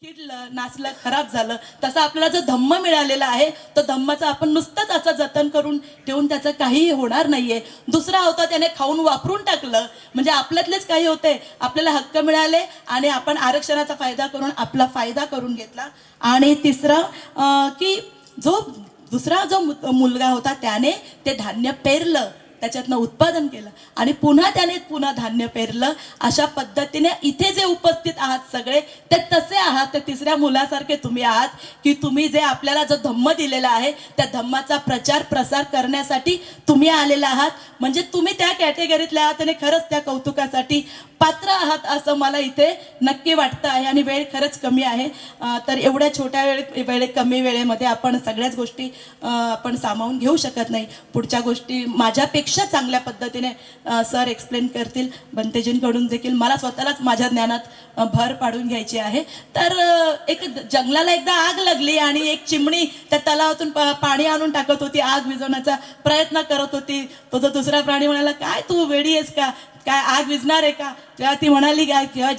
किडलं, नाचलं, खराब झालं, तसं आपल्याला जो धम्म मिळालेला आहे तो धम्माचं आपण नुसतंच असं जतन करून ठेवून त्याचं काहीही होणार नाहीये. दुसरा होता त्याने खाऊन वापरून टाकलं म्हणजे आपल्यातलेच काही होते, आपल्याला हक्क मिळाले आणि आपण आरक्षणाचा फायदा करून आपला फायदा करून घेतला. आणि तिसरं की जो दुसरा जो मुलगा होता त्याने ते धान्य पेरलं, त्याच्यातनं उत्पादन केलं आणि पुन्हा त्याने धान्य पेरलं. अशा पद्धतीने इथे जे उपस्थित आहात सगळे ते तसे आहात, ते तिसऱ्या मुलासारखे तुम्ही आहात की तुम्ही जे आपल्याला जो धम्म दिलेला आहे त्या धम्माचा प्रचार प्रसार करण्यासाठी तुम्ही आलेला आहात. म्हणजे तुम्ही त्या कॅटेगरीतल्या आहात आणि खरंच त्या कौतुकासाठी पात्र आहात असं मला इथे नक्की वाटतं आहे. आणि वेळ खरंच कमी आहे, तर एवढ्या छोट्या कमी वेळेमध्ये आपण सगळ्याच गोष्टी आपण सामावून घेऊ शकत नाही. पुढच्या गोष्टी माझ्यापेक्षा चांगल्या पद्धतीने सर एक्सप्लेन करतील. बंतेजींकडून देखील मला स्वतःलाच माझ्या ज्ञानात भर पाडून घ्यायची आहे. तर एक जंगलाला एकदा आग लागली आणि एक चिमणी त्या तलावातून पाणी आणून टाकत होती, आग विझवण्याचा प्रयत्न करत होती. तो जो दुसरा प्राणी म्हणाला, काय तू वेडी आहेस का, काय आग विझणार आहे का? तेव्हा ती म्हणाली काय, जेव्हा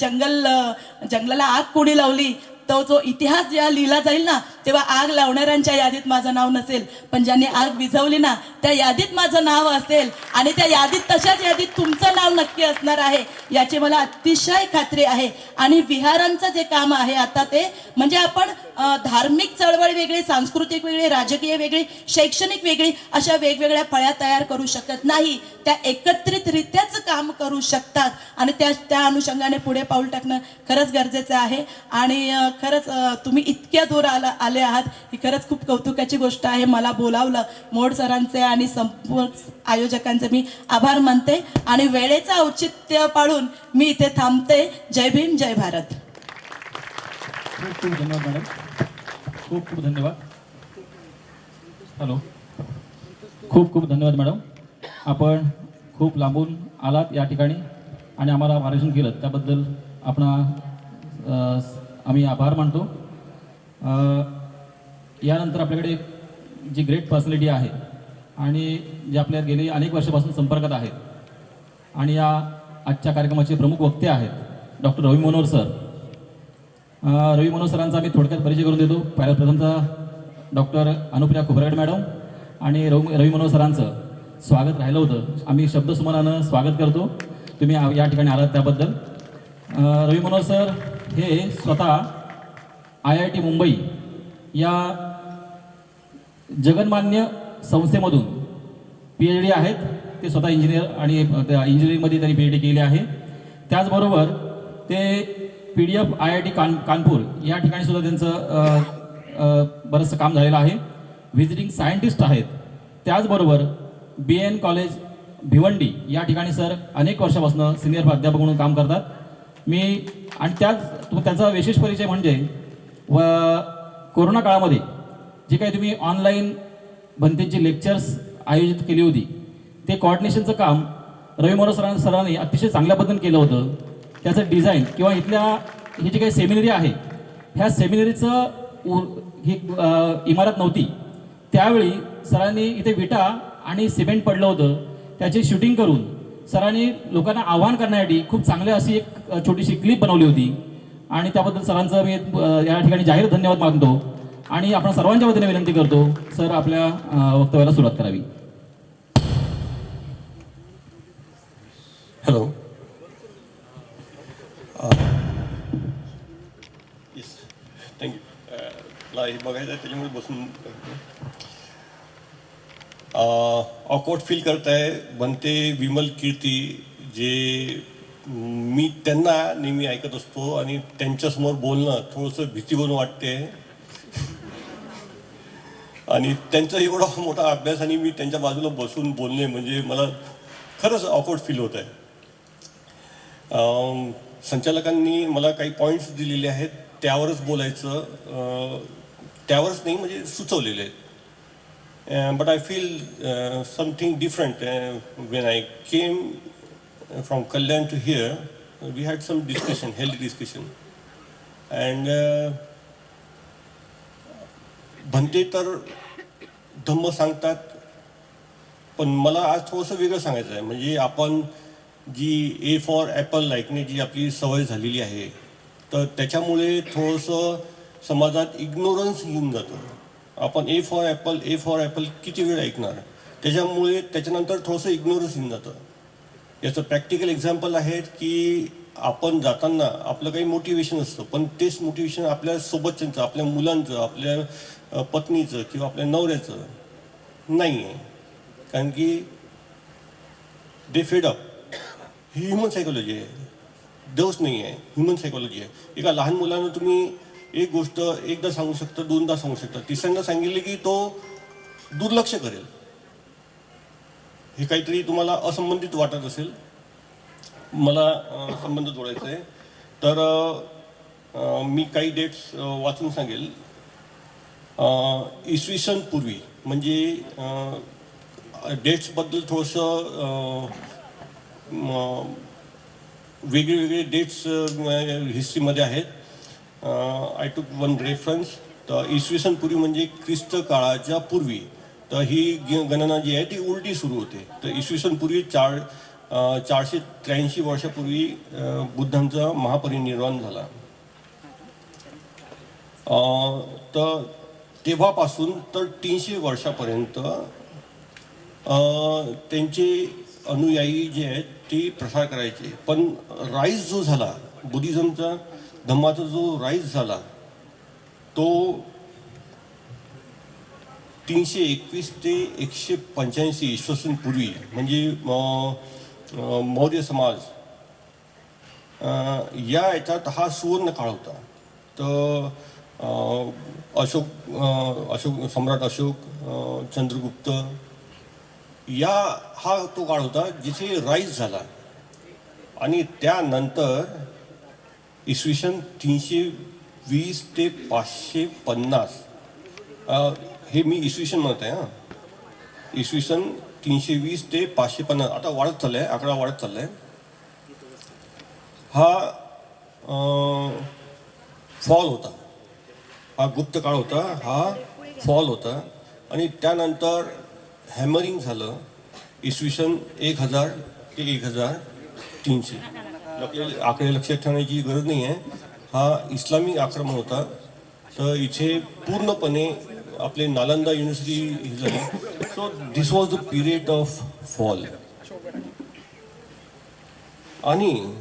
जंगलाला आग कोणी लावली, तो जो इतिहास जेव्हा लिहिला जाईल ना तेव्हा आग लावणाऱ्यांच्या यादीत माझं नाव नसेल, पण ज्यांनी आग विझवली ना त्या यादीत माझं नाव असेल. आणि त्या यादीत तशाच यादीत तुमचं नाव नक्की असणार आहे याची मला अतिशय खात्री आहे. आणि विहारांचं जे काम आहे आता ते म्हणजे आपण धार्मिक चळवळ वेगळी, सांस्कृतिक वेगळी, राजकीय वेगळी, शैक्षणिक वेगळी, अशा वेगवेगळ्या फळ्या तयार करू शकत नाही. त्या एकत्रितरित्याच काम करू शकतात आणि त्या अनुषंगाने पुढे पाऊल टाकणं खरंच गरजेचं आहे. आणि खरंच तुम्ही इतक्या दूर आले आहात ही खरंच खूप कौतुकाची गोष्ट आहे. मला बोलावलं, मोड सरांचे आणि संपूर्ण आयोजकांचे मी आभार मानते आणि वेळेचं औचित्य पाळून मी इथे थांबते. जय भीम, जय भारत. खूप खूप धन्यवाद मॅडम, खूप खूप धन्यवाद. हॅलो, खूप खूप धन्यवाद मॅडम. आपण खूप लांबून आलात या ठिकाणी आणि आम्हाला मार्गदर्शन केलं त्याबद्दल आम्ही आभार मानतो. यानंतर आपल्याकडे जी ग्रेट पर्सनॅलिटी आहे आणि जे आपल्या गेली अनेक वर्षापासून संपर्कात आहेत आणि या आजच्या कार्यक्रमाचे प्रमुख वक्ते आहेत डॉक्टर रवी मनोहर सर. रवी मनोहर सरांचा आम्ही थोडक्यात परिचय करून देतो. प्रथमतः डॉक्टर अनुप्रिया खुबरागडे मॅडम आणि रवी मनोहर सरांचं स्वागत राहिलं होतं. आम्ही शब्दसुमनानं स्वागत करतो, तुम्ही या ठिकाणी आलात त्याबद्दल. रवी मनोहर सर हे स्वतः IIT मुंबई या जगन्मान्य संस्थेमधून PhD आहेत. ते स्वतः इंजिनियर आणि इंजिनिअरिंगमध्ये त्यांनी PhD केली आहे. त्याचबरोबर ते PDF IIT कानपूर या ठिकाणी सुद्धा त्यांचं बरंचसं काम झालेलं आहे. व्हिजिटिंग सायंटिस्ट आहेत. त्याचबरोबर BN कॉलेज भिवंडी या ठिकाणी सर अनेक वर्षापासून सिनियर प्राध्यापक म्हणून काम करतात. आणि त्यांचा विशेष परिचय म्हणजे कोरोना काळामध्ये जे काही तुम्ही ऑनलाईन भंतेची लेक्चर्स आयोजित केली होती ते कोऑर्डिनेशनचं काम रवी मनोहर सरांनी अतिशय चांगल्या पद्धतीने केलं होतं. त्याचं डिझाईन किंवा ही जी काही सेमिनरी आहे ह्या सेमिनरीचं ही इमारत नव्हती त्यावेळी सरांनी इथे विटा आणि सिमेंट पडलं होतं, त्याची शूटिंग करून सरांनी लोकांना आवाहन करण्यासाठी खूप चांगली अशी एक छोटीशी क्लिप बनवली होती आणि त्याबद्दल सरांचं मी या ठिकाणी जाहीर धन्यवाद मानतो. आणि आपण सर्वांच्या वतीने विनंती करतो सर आपल्या वक्तव्याला सुरुवात करावी. Hello, yes, thank you. मला हे बघायचं आहे त्याच्यामुळे बसून ऑकवर्ड फील करत आहे. बनते विमल कीर्ती जे मी त्यांना नेहमी ऐकत असतो आणि त्यांच्यासमोर बोलणं थोडंसं भीतीवरून वाटते. आणि त्यांचा एवढा मोठा अभ्यास आणि मी त्यांच्या बाजूला बसून बोलणे म्हणजे मला खरंच ऑकवर्ड फील होत आहे. संचालकांनी मला काही पॉईंट्स दिलेले आहेत त्यावरच बोलायचं, त्यावरच नाही म्हणजे सुचवलेले आहेत. But I feel something different. When I came from Kalyan to here, we had some discussion, healthy discussion. And Bhante तर धम्म सांगतात, पण मला आज थोडंसं वेगळं सांगायचं आहे. म्हणजे आपण जी A for ॲपल ऐकण्याची आपली सवय झालेली आहे तर त्याच्यामुळे थोडंसं समाजात इग्नोरन्स येऊन जातं. आपण ए फॉर ॲपल किती वेळ ऐकणार, त्याच्यामुळे त्याच्यानंतर थोडंसं इग्नोरन्स येऊन जातं. याचं प्रॅक्टिकल एक्झाम्पल आहेत की आपण जाताना आपलं काही मोटिवेशन असतं, पण तेच मोटिवेशन आपल्या सोबतच्यांचं, आपल्या मुलांचं, आपल्या पत्नीचं किंवा आपल्या नवऱ्याचं नाही आहे, कारण की दे फेड अप. ही ह्युमन सायकोलॉजी आहे, दोष नाही आहे, ह्युमन सायकोलॉजी आहे. एका लहान मुलानं तुम्ही एक गोष्ट एकदा सांगू शकता, दोनदा सांगू शकता, तिसऱ्यांदा सांगितले की तो दुर्लक्ष करेल. हे काहीतरी तुम्हाला असंबंधित वाटत असेल, मला संबंध जोडायचा आहे. तर मी काही डेट्स वाचून सांगेल. इसवी सन पूर्वी, म्हणजे डेट्सबद्दल थोडंसं वेगळे डेट्स हिस्ट्रीमध्ये आहेत. आय टूक वन रेफरन्स. तर इसवी सन पूर्वी म्हणजे ख्रिस्त काळाच्या पूर्वी. तर ही गणना जी आहे ती उलटी सुरू होते. तर इसवी सन पूर्वी 483 वर्षापूर्वी बुद्धांचा महापरिनिर्वाण झाला. तर तेव्हापासून तर 300 वर्षापर्यंत त्यांचे अनुयायी जे आहेत ते प्रसार करायचे. पण राईज जो झाला बुद्धिझमचा, धम्माचा जो राईज झाला तो 321 ते 185 इसवी पूर्वी, म्हणजे मौर्य समाज या याच्यात हा सुवर्ण काळ होता. तर सम्राट अशोक, चंद्रगुप्त हा तो काळ होता जिथे राईज झाला. आणि त्यानंतर इसवी सन 320 ते 550, हे मी इसवी सन म्हणत आहे हां, इसवी सन 320 ते 550, आता वाढत चाललं आहे, आकडा वाढत चालला आहे. हा फॉल होता, हा गुप्त काळ होता, हा फॉल होता. आणि त्यानंतर हॅमरिंग झालं इसवी सन 1000 ते 1300. आपल्याला आकडे लक्षात ठेवण्याची गरज नाही आहे. हा इस्लामिक आक्रमण होता. तर इथे पूर्णपणे आपले नालंदा युनिव्हर्सिटी ही झाली. So this was the period of fall. आणि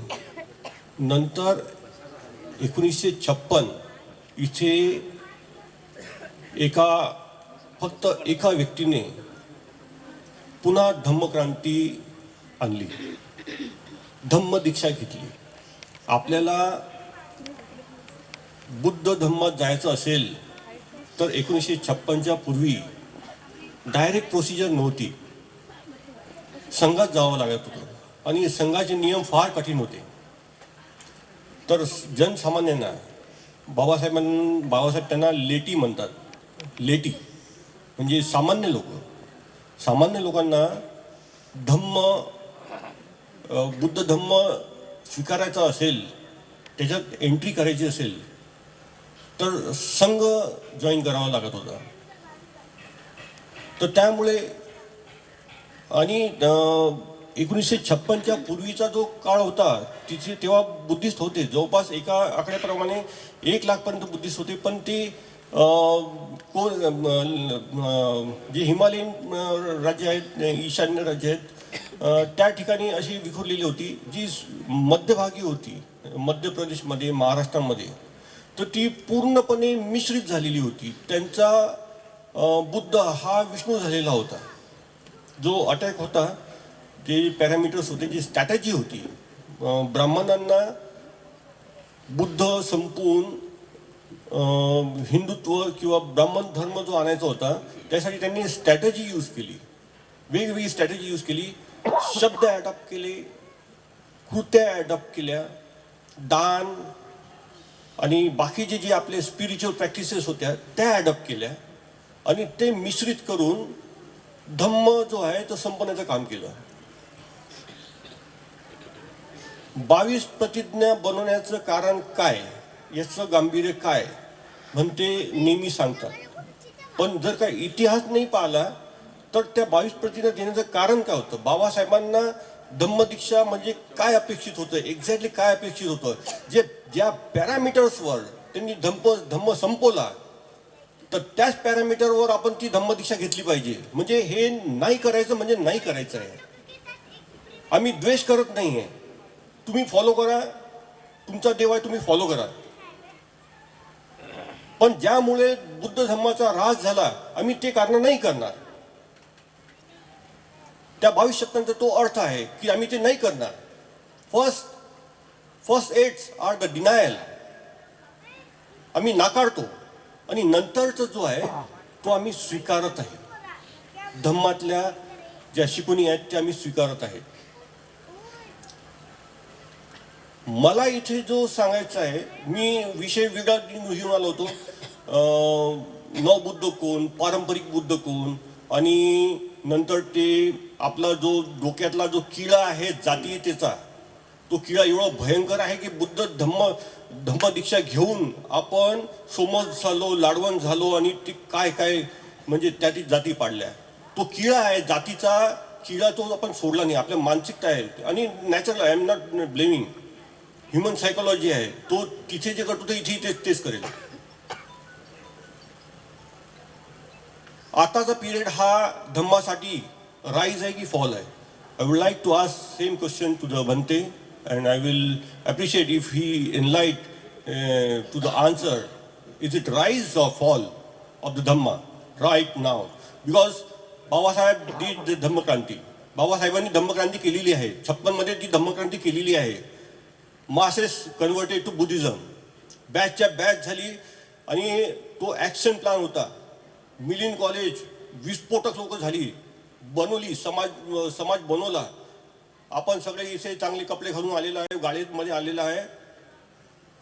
नंतर 1956 इथे फक्त एका व्यक्तीने पुन्हा धम्मक्रांती आणली, धम्म दीक्षा घेतली. आपल्याला बुद्ध धम्मात जायचं असेल तर 1956च्या पूर्वी डायरेक्ट प्रोसिजर नव्हती, संघात जावं लागत होतं आणि संघाचे नियम फार कठीण होते. तर जनसामान्यांना बाबासाहेब त्यांना लेटी म्हणतात. लेटी म्हणजे सामान्य लोक. सामान्य लोकांना बुद्ध धम्म स्वीकारायचा असेल, त्याच्यात एंट्री करायची असेल तर संघ जॉईन करावा लागत होता. तर त्यामुळे आणि 1956च्या पूर्वीचा जो काळ होता तिथे तेव्हा बुद्धिस्ट होते जवळपास, एका आकड्याप्रमाणे 1 लाखपर्यंत बुद्धिस्ट होते. पण ते जे हिमालयन राज्य आहेत, ईशान्य राज्य आहेत, त्या ठिकाणी अशी विखुरलेली होती जी मध्यभागी होती, मध्य प्रदेशमध्ये, महाराष्ट्रामध्ये. तर ती पूर्णपणे मिश्रित झालेली होती. त्यांचा बुद्ध हा विष्णू झालेला होता. जो अटॅक होता, जे पॅरामीटर्स होते, जी स्ट्रॅटेजी होती, ब्राह्मणांना बुद्ध संपवून हिंदुत्व किंवा ब्राह्मण धर्म जो आणायचा होता, त्यासाठी त्यांनी स्ट्रॅटेजी यूज केली, वेगवेगळी स्ट्रॅटेजी यूज केली. शब्द ॲडॉप्ट केले, कृत्या ॲडॉप्ट केल्या, दान आणि बाकीचे जे आपले स्पिरिच्युअल प्रॅक्टिसेस होत्या त्या ॲडॉप्ट केल्या आणि ते मिश्रित करून धम्म जो आहे तो संपवण्याचं काम केलं. 22 प्रतिज्ञा बनवण्याचं कारण काय, याचं गांभीर्य काय म्हणते नेहमी सांगतात. पण जर का इतिहास नाही पाहिला तर त्या 22 प्रतिज्ञा देण्याचं कारण काय होतं. बाबासाहेबांना धम्मदीक्षा म्हणजे काय अपेक्षित होतं, एक्झॅक्टली काय अपेक्षित होतं, ज्या पॅरामीटर्सवर त्यांनी धम्म संपवला, तर त्याच पॅरामीटरवर आपण ती धम्मदीक्षा घेतली पाहिजे. म्हणजे हे नाही करायचं म्हणजे नाही करायचं आहे. आम्ही द्वेष करत नाही आहे. तुम्ही फॉलो करा, तुमचा देव आहे, तुम्ही फॉलो करा. पण ज्यामुळे बुद्ध धर्माचा ऱ्हास झाला, आम्ही ते कारण नाही करणार. त्या 22 शब्दांचा तो अर्थ आहे की आम्ही ते नाही करणार. First aids are the denial, आम्ही नाकारतो, आणि नंतरचा जो आहे तो आम्ही स्वीकारत आहे. धम्मातल्या ज्या शिकवणी आहेत त्या आम्ही स्वीकारत आहे. मला इथे जो सांगायचा आहे, मी विषय वेगळा घेऊन आलो होतो. नवबुद्ध कोण, पारंपरिक बुद्ध कोण, आणि नंतर ते आपला जो डोक्यातला जो किडा आहे जातीयतेचा, तो किडा एवढा भयंकर आहे की बुद्ध धम्मदीक्षा घेऊन आपण सोमस झालो, लाडवण झालो, आणि ते काय काय म्हणजे त्यातील जाती पाडल्या. तो किडा आहे, जातीचा किडा, तो आपण सोडला नाही. आपल्या मानसिकता आहे, आणि natural, I am not blaming, human psychology आहे, तो तिथे जे करतो ते इथे तेच करेल. आताचा पिरियड हा धम्मासाठी राईज आहे की फॉल आहे? I would like to ask same question to the Bhante, and I will appreciate if he enlight to the answer. Is it rise or fall of the Dhamma right now? Because Babasaheb did the धम्मक्रांती, बाबासाहेबांनी धम्मक्रांती केलेली आहे. 56 मध्ये ती धम्मक्रांती केलेली आहे. Masses converted to Buddhism, बॅचच्या batch झाली, आणि तो ॲक्शन प्लॅन होता. मिलिंद कॉलेज विस्फोटक लोक झाली, बनवली, समाज बनवला. आपण सगळे इथे चांगले कपडे घालून आलेला आहे, गाडीमध्ये आलेला आहे,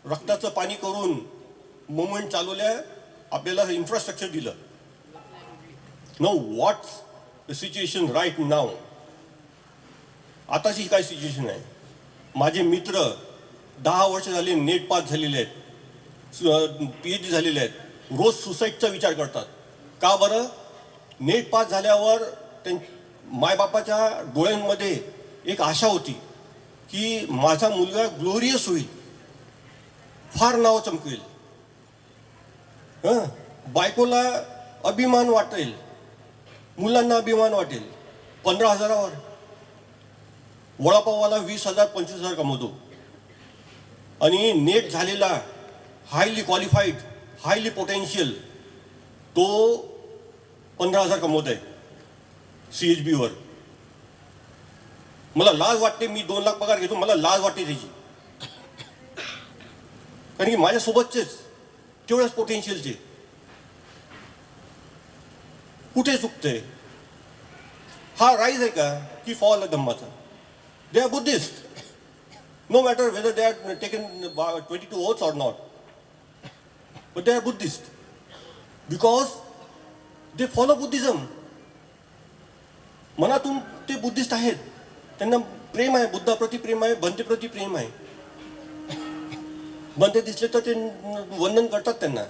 रक्ताचं पाणी करून मुवमेंट चालवल्या, आपल्याला इन्फ्रास्ट्रक्चर दिलं. No what's the situation right now? आताची काय सिच्युएशन आहे? माझे मित्र 10 वर्ष झाले नेट पास झालेले आहेत, PhD झालेले आहेत, रोज सुसाईडचा विचार करतात. का बरं? नेट पास झाल्यावर मायबापाच्या डोळ्यांमध्ये एक आशा होती की माझा मुलगा ग्लोरियस होईल, फार नाव चमकेल, बायकोला अभिमान वाटेल, मुलांना अभिमान वाटेल. 15,000वर वडापाववाला 20,000 25,000 कमवतो, आणि नेट झालेला, हायली क्वालिफाईड, हायली पोटेन्शियल, तो 15,000 कमवत आहे CHB वर. मला लाज वाटते, मी 2 लाख पगार घेतो, मला लाज वाटते त्याची, कारण की माझ्यासोबतचेच तेवढ्याच पोटेन्शियलचे. कुठे चुकते? हा राईज आहे का की फॉल आहे धम्माचा? They are Buddhist, no matter whether they are taken 22 oaths or not, but they are Buddhist because they follow Buddhism. मनातून ते बुद्धिस्ट आहेत, त्यांना प्रेम आहे, बुद्धाप्रती प्रेम आहे, भंतेप्रती प्रेम आहे. भंते दिसले तर ते वंदन करतात त्यांना.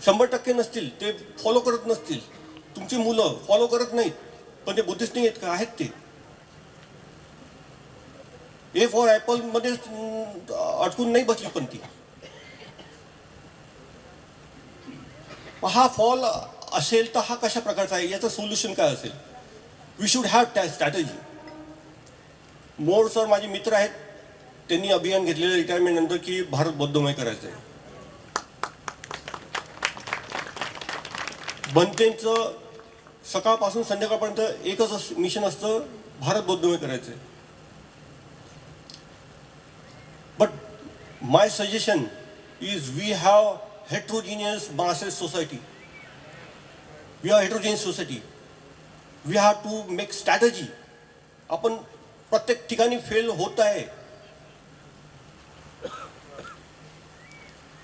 100% नसतील, ते फॉलो करत नसतील, तुमची मुलं फॉलो करत नाहीत, पण ते बुद्धिस्ट नाही आहेत का? आहेत ते. A फॉर ॲपल मध्ये अडकून नाही बसली, पण ती. हा फॉल असेल तर हा कशा प्रकारचा आहे, याचं सोल्युशन काय असेल? वी शुड हॅव त्या स्ट्रॅटेजी. मोर सर माझे मित्र आहेत, त्यांनी अभियान घेतलेलं रिटायरमेंट नंतर की भारत बौद्धमय करायचं आहे. बनतेंचं सकाळपासून संध्याकाळपर्यंत एकच मिशन असतं, भारत बौद्धमय करायचं आहे. But my suggestion is we have heterogeneous masses society. We are heterogeneous society. We have to make strategy. आपण प्रत्येक ठिकाणी फेल होत आहे.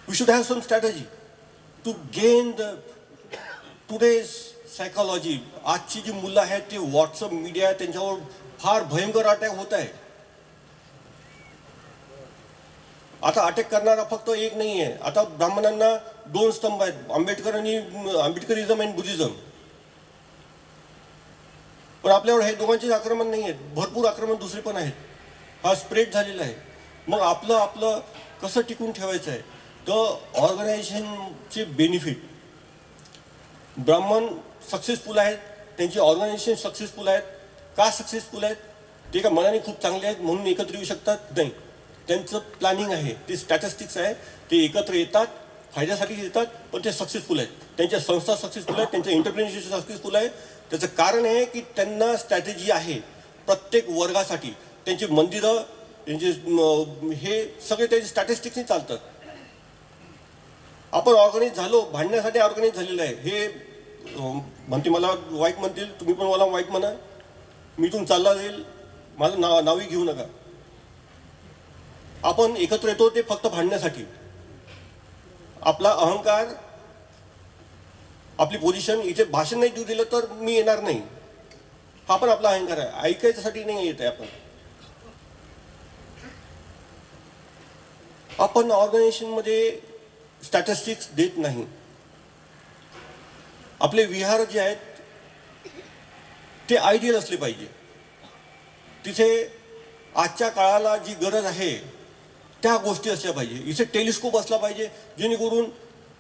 We should have some strategy to gain the today's psychology. आजची जी मुलं आहेत ते व्हॉट्सअप मीडिया, त्यांच्यावर फार भयंकर अटॅक होत आहे. आता अटॅक करणारा फक्त एक नाही आहे. आता ब्राह्मणांना 2 स्तंभ आहेत, आंबेडकरिझम आणि बुद्धिझम. पण आपल्यावर हे दोघांचेच आक्रमण नाही आहेत, भरपूर आक्रमण दुसरे पण आहेत. हा स्प्रेड झालेला आहे. मग आपलं कसं टिकून ठेवायचं आहे? तर ऑर्गनायझेशनचे बेनिफिट, ब्राह्मण सक्सेसफुल आहेत, त्यांची ऑर्गनायझेशन सक्सेसफुल आहेत. का सक्सेसफुल आहेत? ते का मनाने खूप चांगले आहेत म्हणून एकत्र येऊ शकतात? नाही, त्यांचं प्लॅनिंग आहे, ते स्टॅटिस्टिक्स आहे. ते एकत्र येतात, फायद्यासाठी येतात, पण ते सक्सेसफुल आहेत. त्यांच्या संस्था सक्सेसफुल आहेत, त्यांचं एंटरप्रिनरशिप सक्सेसफुल आहे. त्याचं कारण आहे की त्यांना स्ट्रॅटेजी आहे प्रत्येक वर्गासाठी. त्यांची मंदिरं, त्यांचे हे सगळे त्यांचे स्टॅटिस्टिक्सनी चालतात. आपण ऑर्गनाईज झालो, भांडण्यासाठी ऑर्गनाईज झालेलं आहे. हे म्हणते मला वाईट म्हणतील, तुम्ही पण मला वाईट म्हणा, मी इथून चालला जाईल, माझं नावही घेऊ नका. आपण एकत्र येतो ते फक्त भांडण्यासाठी. आपला अहंकार, आपली पोझिशन, इथे भाषण नाही देऊ दिलं तर मी येणार नाही, हा पण आपला अहंकार आहे. ऐकायच्यासाठी नाही येत आहे आपण. आपण ऑर्गनायझेशनमध्ये स्टॅटिस्टिक्स देत नाही. आपले विहार जे आहेत ते आयडियल असले पाहिजे. तिथे आजच्या काळाला जी गरज आहे त्या गोष्टी असल्या पाहिजे. इथे टेलिस्कोप असला पाहिजे जेणेकरून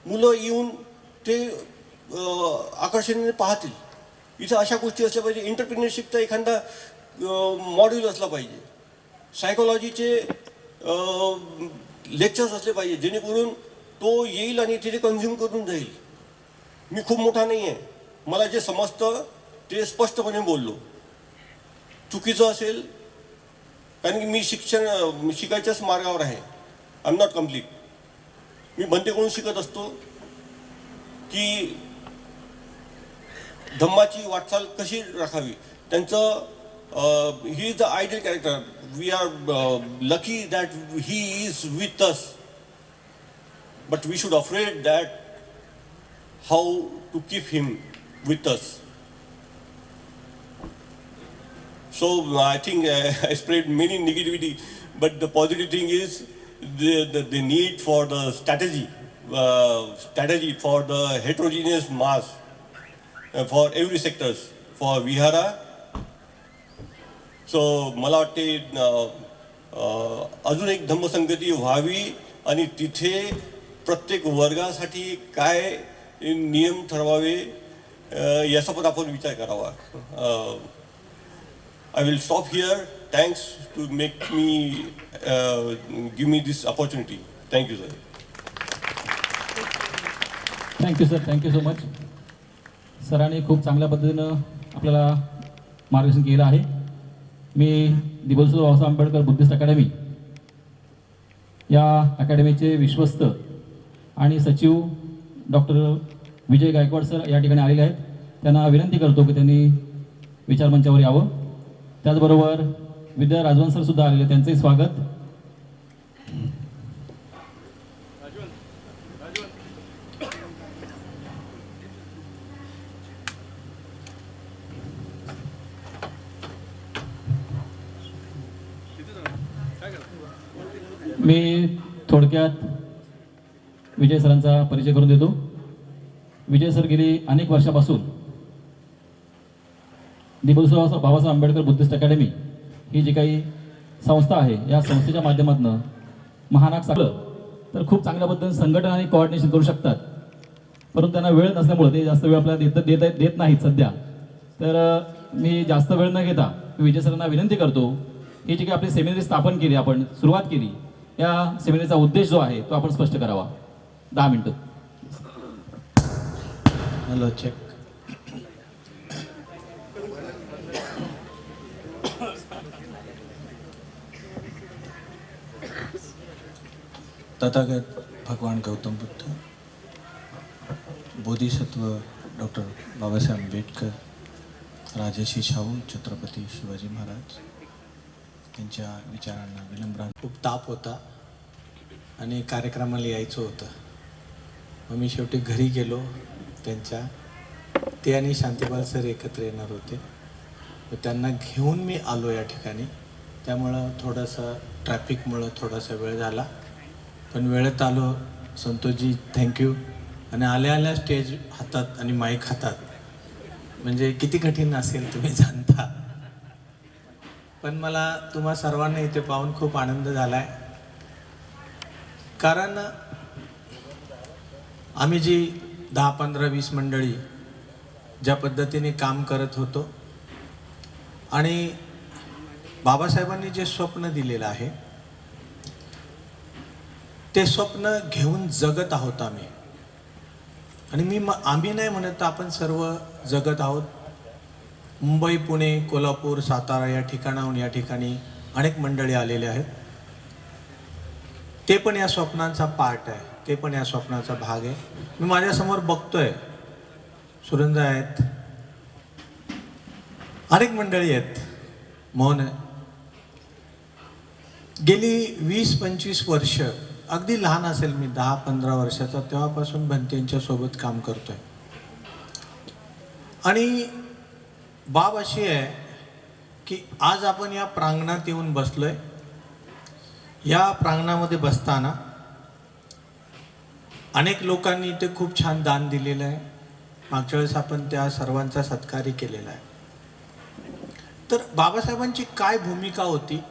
मुलं येऊन ते आकर्षणाने पाहतील. इथं अशा गोष्टी असल्या पाहिजे. एंटरप्रिनरशिपचा एखादा मॉड्यूल असला पाहिजे. सायकोलॉजीचे लेक्चर्स असले पाहिजे जेणेकरून तो येईल आणि तिथे कन्झ्युम करून जाईल. मी खूप मोठा नाही आहे, मला जे समजतं ते स्पष्टपणे बोललो. चुकीचं असेल कारण की मी शिकायच्याच मार्गावर आहे. I am not complete. मी बनतेकडून शिकत असतो की धम्माची वाटचाल कशी राखावी. त्यांचं he is the ideal character. We are lucky that he is with us, but we should afraid that how to keep him with us. So I think I spread many negativity, but the positive thing is the need for the strategy for the heterogeneous mass for every sectors for Vihara. So मला वाटते अजून एक धम्मसंगती व्हावी आणि तिथे प्रत्येक वर्गासाठी काय नियम ठरवावे याचा पण आपण विचार करावा. I will stop here. Thanks to make me give me this opportunity. Thank you sir. Thank you sir, thank you so much. सरांनी खूप चांगल्या पद्धतीनं आपल्याला मार्गदर्शन केलं आहे. मी दिबोलसो बाबासाहेब आंबेडकर बुद्धिस्ट अकॅडमी या अकॅडमीचे विश्वस्त आणि सचिव डॉक्टर विजय गायकवाड सर या ठिकाणी आलेले आहेत. त्यांना विनंती करतो की त्यांनी विचारमंचावर यावं. त्याचबरोबर विद्या राजवन सर सुद्धा आलेले, त्यांचंही स्वागत. मी थोडक्यात विजय सरांचा परिचय करून देतो. विजय सर गेली अनेक वर्षापासून दिबोलसो बाबासाहेब आंबेडकर बुद्धिस्ट अकॅडमी ही जी काही संस्था आहे या संस्थेच्या माध्यमातून महानाग चाललं तर खूप चांगल्या पद्धतीने संघटन आणि कोऑर्डिनेशन करू शकतात. परंतु त्यांना वेळ नसल्यामुळे ते जास्त वेळ आपल्याला देत नाहीत सध्या. तर मी जास्त वेळ न घेता विजय सरांना विनंती करतो ही जी काही आपली सेमिनरी स्थापन केली, आपण सुरुवात केली, या सेमिनरीचा उद्देश जो आहे तो आपण स्पष्ट करावा. 10 मिनिटं. Hello, check. तथागत भगवान गौतम बुद्ध, बोधिसत्व डॉक्टर बाबासाहेब आंबेडकर, राजर्षी शाहू छत्रपती शिवाजी महाराज यांच्या विचारांना विनम्र. खूप ताप होता आणि कार्यक्रमाला यायचं होतं. मग मी शेवटी घरी गेलो त्यांच्या. ते आणि शांतीपाल सर एकत्र येणार होते, तर त्यांना घेऊन मी आलो या ठिकाणी. त्यामुळं थोडंसं ट्रॅफिकमुळं थोडासा वेळ झाला, पण वेळेत आलो. संतोषजी थँक्यू. आणि आल्या आल्या स्टेज हातात आणि माईक हातात म्हणजे किती कठीण असेल तुम्ही जाणता, पण मला तुम्हा सर्वांना इथे पाहून खूप आनंद झालाय. कारण आम्ही जी 10, 15, 20 मंडळी ज्या पद्धतीने काम करत होतो आणि बाबासाहेबांनी जे स्वप्न दिलेलं आहे ते स्वप्न घेऊन जगत आहोत आम्ही. आणि आम्ही नाही म्हणत, आपण सर्व जगत आहोत. मुंबई, पुणे, कोल्हापूर, सातारा या ठिकाणाहून या ठिकाणी अनेक मंडळी आलेले आहेत. ते पण या स्वप्नांचा पार्ट आहे, ते पण या स्वप्नाचा भाग आहे. मी माझ्यासमोर बघतोय, सुरेंद्र आहेत, अनेक मंडळी आहेत, मोहन आहे. गेली 20-25 वर्ष, अगदी लहान असेल मी 10-15 वर्षाचा, तेव्हापासून भंतेंच्या सोबत काम करतोय. आणि बाब अशी आहे की आज आपण या प्रांगणात येऊन बसलोय. या प्रांगणामध्ये बसताना अनेक लोकांनी इथे खूप छान दान दिलेलं आहे. मागच्या वेळेस आपण त्या सर्वांचा सत्कारही केलेला आहे. तर बाबासाहेबांची काय भूमिका होती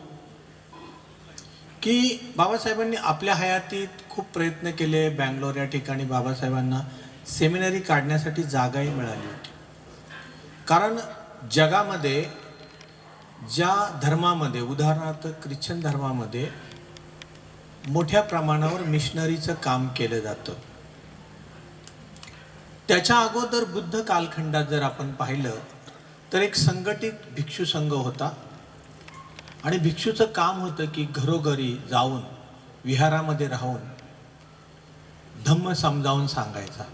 की बाबासाहेबांनी आपल्या हयातीत खूप प्रयत्न केले. बँगलोर या ठिकाणी बाबासाहेबांना सेमिनरी काढण्यासाठी जागाही मिळाली होती. कारण जगामध्ये ज्या धर्मामध्ये, उदाहरणार्थ ख्रिश्चन धर्मामध्ये मोठ्या प्रमाणावर मिशनरीचं काम केलं जातं. त्याच्या अगोदर बुद्ध कालखंडात जर आपण पाहिलं तर एक संघटित भिक्षू संघ होता. आणि भिक्षूचं काम होतं की घरोघरी जाऊन, विहारामध्ये राहून धम्म समजावून सांगायचा.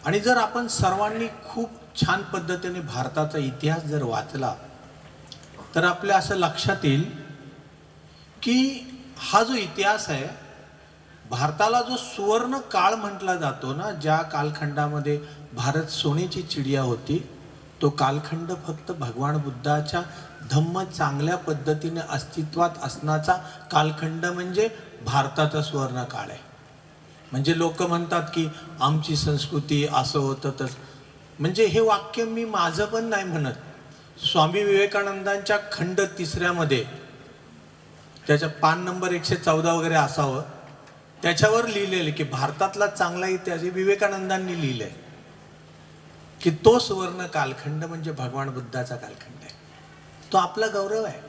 आणि जर आपण सर्वांनी खूप छान पद्धतीने भारताचा इतिहास जर वाचला तर आपल्या असं लक्षात येईल की हा जो इतिहास आहे, भारताला जो सुवर्ण काळ म्हटला जातो ना, ज्या कालखंडामध्ये भारत सोन्याची चिडिया होती, तो कालखंड फक्त भगवान बुद्धाच्या धम्म चांगल्या पद्धतीने अस्तित्वात असण्याचा कालखंड म्हणजे भारताचा सुवर्ण काळ आहे. म्हणजे लोक म्हणतात की आमची संस्कृती असं होतं तसं. म्हणजे हे वाक्य मी माझं पण नाही म्हणत. स्वामी विवेकानंदांच्या खंड 3मध्ये त्याच्या पान नंबर 114 वगैरे असावं, त्याच्यावर लिहिलेलं की भारतातला चांगला इतिहास विवेकानंदांनी लिहिलंय की तो सुवर्ण कालखंड म्हणजे भगवान बुद्धाचा कालखंड आहे. तो आपला गौरव आहे.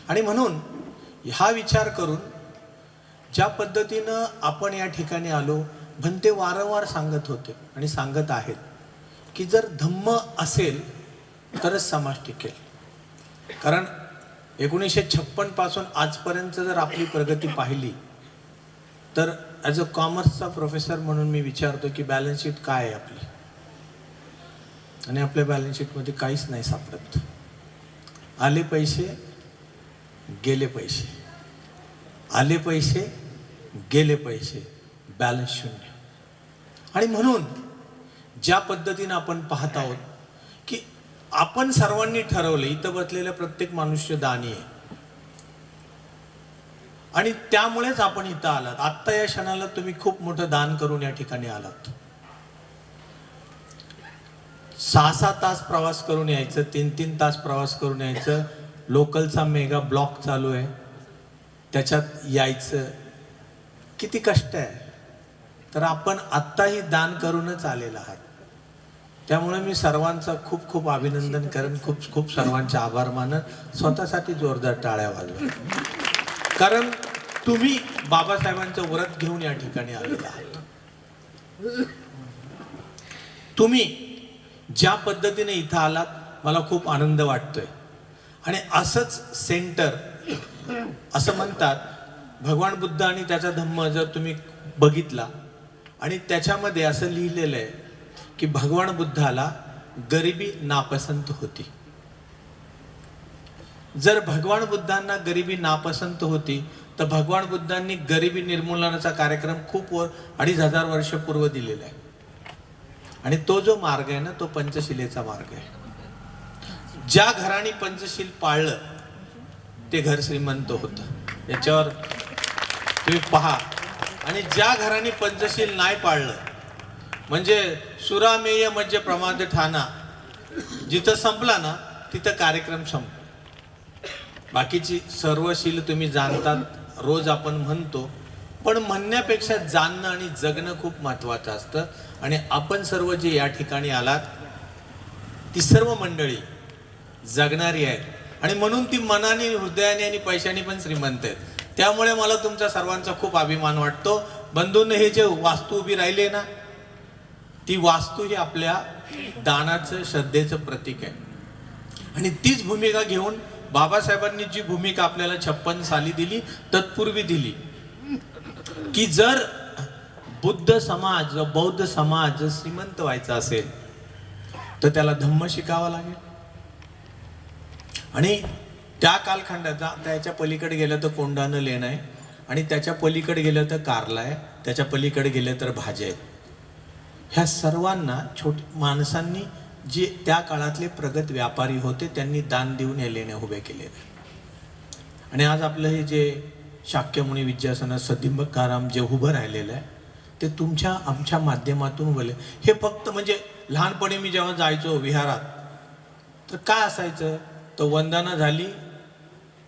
आणि म्हणून हा विचार करून ज्या पद्धतीनं आपण या ठिकाणी आलो, भंते वारंवार सांगत होते आणि सांगत आहेत की जर धम्म असेल तरच समाज टिकेल. कारण 1956 पासून आजपर्यंत जर आपली प्रगती पाहिली तर ॲज अ कॉमर्सचा प्रोफेसर म्हणून मी विचारतो की बॅलन्स शीट काय आहे आपली. आणि आपल्या बॅलन्स शीटमध्ये काहीच नाही सापडत. आले पैसे, गेले पैसे, आले पैसे, गेले पैसे, बॅलन्स शून्य. आणि म्हणून ज्या पद्धतीनं आपण पाहत आहोत की आपण सर्वांनी ठरवलं, इथं बसलेल्या प्रत्येक मनुष्य दानी आहे आणि त्यामुळेच आपण इथं आलात. आत्ता या क्षणाला तुम्ही खूप मोठं दान करून या ठिकाणी आलात. 6-6 तास प्रवास करून यायचं, 3-3 तास प्रवास करून यायचं. लोकलचा मेगा ब्लॉक चालू आहे, त्याच्यात यायचं किती कष्ट आहे. तर आपण आत्ताही दान करूनच आलेला आहात. त्यामुळे मी सर्वांचा खूप खूप अभिनंदन करेन, खूप खूप सर्वांचे आभार मानत स्वतःसाठी जोरदार टाळ्या वाजवा. कारण तुम्ही बाबासाहेबांचं व्रत घेऊन या ठिकाणी आलेला आहात. तुम्ही ज्या पद्धतीने इथं आलात, मला खूप आनंद वाटतोय. आणि असंच सेंटर, असं म्हणतात भगवान बुद्ध आणि त्याचा धम्म जर तुम्ही बघितला आणि त्याच्यामध्ये असं लिहिलेलं आहे की भगवान बुद्धाला गरिबी नापसंत होती. जर भगवान बुद्धांना गरिबी नापसंत होती तर भगवान बुद्धांनी गरिबी निर्मूलनाचा कार्यक्रम खूप 2500 वर्षपूर्व दिलेला आहे. आणि तो जो मार्ग आहे ना, तो पंचशिलेचा मार्ग आहे. ज्या घराने पंचशील पाळलं ते घर श्रीमंत होतं, याच्यावर तुम्ही पहा. आणि ज्या घराने पंचशील नाही पाळलं, म्हणजे सुरामेय म्हणजे प्रमाद ठाणा, जिथं संपला ना तिथं कार्यक्रम संपला. बाकीची सर्व शील तुम्ही जाणतात, रोज आपण म्हणतो, पण म्हणण्यापेक्षा जाणणं आणि जगणं खूप महत्त्वाचं असतं. आणि आपण सर्व जे या ठिकाणी आलात ती सर्व मंडळी जगणारी आहेत आणि म्हणून ती मनाने, हृदयाने आणि पैशाने पण श्रीमंत आहेत. त्यामुळे मला तुमच्या सर्वांचा खूप अभिमान वाटतो. बंधूंनो, हे जे वास्तू उभी राहिली ना, ती वास्तू ही आपल्या दानाचं, श्रद्धेचं प्रतीक आहे. आणि तीच भूमिका घेऊन बाबासाहेबांनी जी भूमिका आपल्याला 56 साली दिली, तत्पूर्वी दिली, की जर बुद्ध समाज, बौद्ध समाज श्रीमंत व्हायचा असेल तर त्याला धम्म शिकावा लागेल. आणि त्या कालखंडाचा, त्याच्या पलीकडे गेलं तर कोंडानं लेणं आहे, आणि त्याच्या पलीकडे गेलं तर कारला आहे, त्याच्या पलीकडे गेलं तर भाज्या आहेत. ह्या सर्वांना माणसांनी, जे त्या काळातले प्रगत व्यापारी होते, त्यांनी दान देऊन हे लेण्या उभे केलेले. आणि आज आपलं हे जे शाक्यमुनी विद्यासना सदिंबकाराम जे उभं राहिलेलं आहे, ते तुमच्या आमच्या माध्यमातून बोले. हे फक्त म्हणजे लहानपणी मी जेव्हा जायचो विहारात, तर काय असायचं, तर वंदना झाली,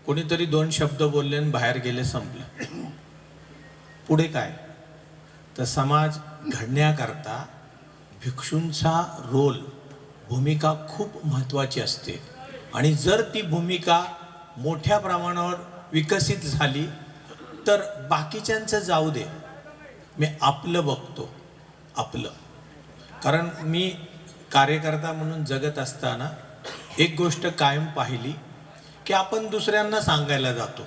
कोणीतरी 2 शब्द बोलले आणि बाहेर गेले, संपलं. पुढे काय, तर समाज घडण्याकरता भिक्षूंचा रोल, भूमिका खूप महत्त्वाची असते. आणि जर ती भूमिका मोठ्या प्रमाणावर विकसित झाली तर बाकीच्यांचं जाऊ दे, मी आपलं बघतो, आपलं. कारण मी कार्यकर्ता म्हणून जगत असताना एक गोष्ट कायम पाहिली, की आपण दुसऱ्यांना सांगायला जातो.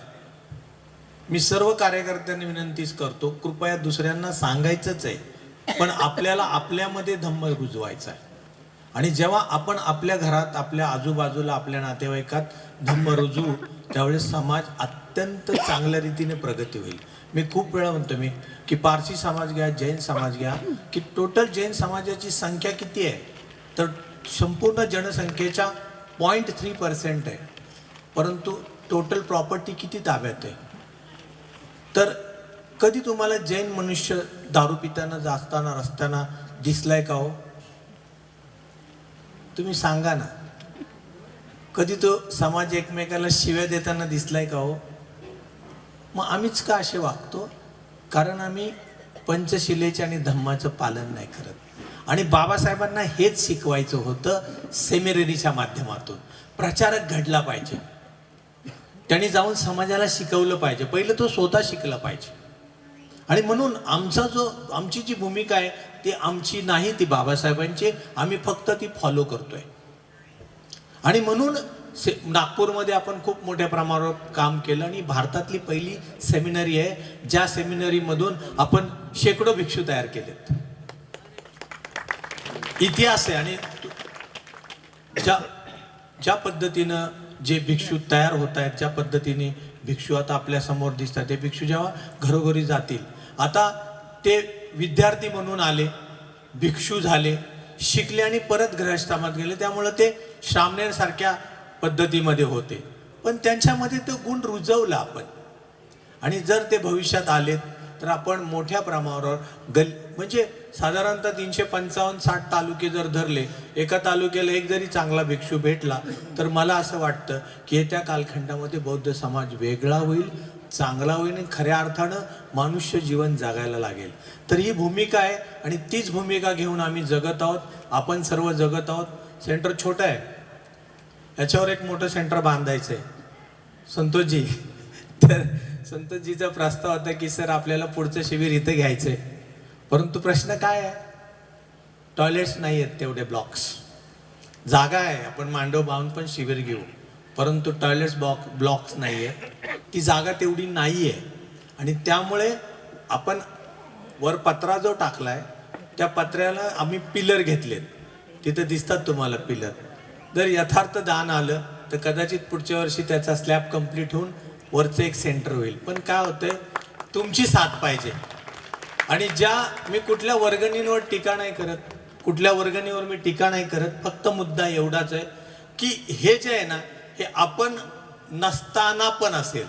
मी सर्व कार्यकर्त्यांनी विनंतीच करतो, कृपया दुसऱ्यांना सांगायचंच आहे, पण आपल्याला आपल्यामध्ये धम्म रुजवायचा आहे. आणि जेव्हा आपण आपल्या घरात, आपल्या आजूबाजूला, आपल्या नातेवाईकात धम्म रुजवू, त्यावेळेस समाज अत्यंत चांगल्या रीतीने प्रगती होईल. मी खूप वेळा म्हणतो की पारसी समाज घ्या, जैन समाज घ्या, की टोटल जैन समाजाची संख्या किती आहे, तर संपूर्ण जनसंख्येच्या 0.3% आहे. परंतु टोटल प्रॉपर्टी किती ताब्यात आहे. तर कधी तुम्हाला जैन मनुष्य दारू पिताना, जाताना रस्त्याना दिसलाय का हो? तुम्ही सांगा ना. कधी तो समाज एकमेकाला शिव्या देताना दिसलाय का हो? मग आम्हीच का असे वागतो? कारण आम्ही पंचशिलेचे आणि धम्माचं पालन नाही करत. आणि बाबासाहेबांना हेच शिकवायचं होतं सेमिनरीच्या माध्यमातून. प्रचारक घडला पाहिजे, त्यांनी जाऊन समाजाला शिकवलं पाहिजे, पहिलं तो स्वतः शिकला पाहिजे. आणि म्हणून आमची जी भूमिका आहे ती आमची नाही, ती बाबासाहेबांची. आम्ही फक्त ती फॉलो करतोय. आणि म्हणून नागपूरमध्ये आपण खूप मोठ्या प्रमाणावर काम केलं आणि भारतातली पहिली सेमिनरी आहे, ज्या सेमिनरीमधून आपण शेकडो भिक्षू तयार केलेत. इतिहास आहे. आणि ज्या पद्धतीनं जे भिक्षू तयार होत आहेत, ज्या पद्धतीने भिक्षू आता आपल्या समोर दिसतात, ते भिक्षू जेव्हा घरोघरी जातील, आता ते विद्यार्थी म्हणून आले, भिक्षू झाले, शिकले आणि परत गृहस्थाश्रमात गेले, त्यामुळे ते श्रामणेर सारख्या पद्धतीमध्ये होते. पण त्यांच्यामध्ये तो गुण रुजवला आपण. आणि जर ते भविष्यात आलेत तर आपण मोठ्या प्रमाणावर म्हणजे साधारणतः 355-60 तालुके जर धरले, एका तालुक्याला एक जरी चांगला भिक्षू भेटला, तर मला असं वाटतं की येत्या कालखंडामध्ये बौद्ध समाज वेगळा होईल, चांगला होईल आणि खऱ्या अर्थानं मनुष्य जीवन जगायला लागेल. तर ही भूमिका आहे आणि तीच भूमिका घेऊन आम्ही जगत आहोत. आपण सर्व जगत आहोत. सेंटर छोटं आहे, याच्यावर एक मोठं सेंटर बांधायचं आहे संतोषजी. तर संतोषजीचा प्रस्ताव होता की सर आपल्याला पुढचं शिबिर इथं घ्यायचं आहे. परंतु प्रश्न काय आहे, टॉयलेट्स नाही आहेत तेवढे, ब्लॉक्स. जागा आहे, आपण मांडव बांधून पण शिबिर घेऊ, परंतु टॉयलेट्स ब्लॉक्स नाही आहे, ती जागा तेवढी नाही आहे. आणि त्यामुळे आपण वर पत्रा जो टाकलाय त्या पत्र्याला आम्ही पिलर घेतलेत, तिथं दिसतात तुम्हाला पिलर. जर यथार्थ दान आलं तर कदाचित पुढच्या वर्षी त्याचा स्लॅब कंप्लीट होऊन वरचं एक सेंटर होईल. पण काय होतंय, तुमची साथ पाहिजे. आणि मी कुठल्या वर्गणीवर टीका नाही करत, फक्त मुद्दा एवढाच आहे की हे जे आहे ना, हे आपण नसताना पण असेल,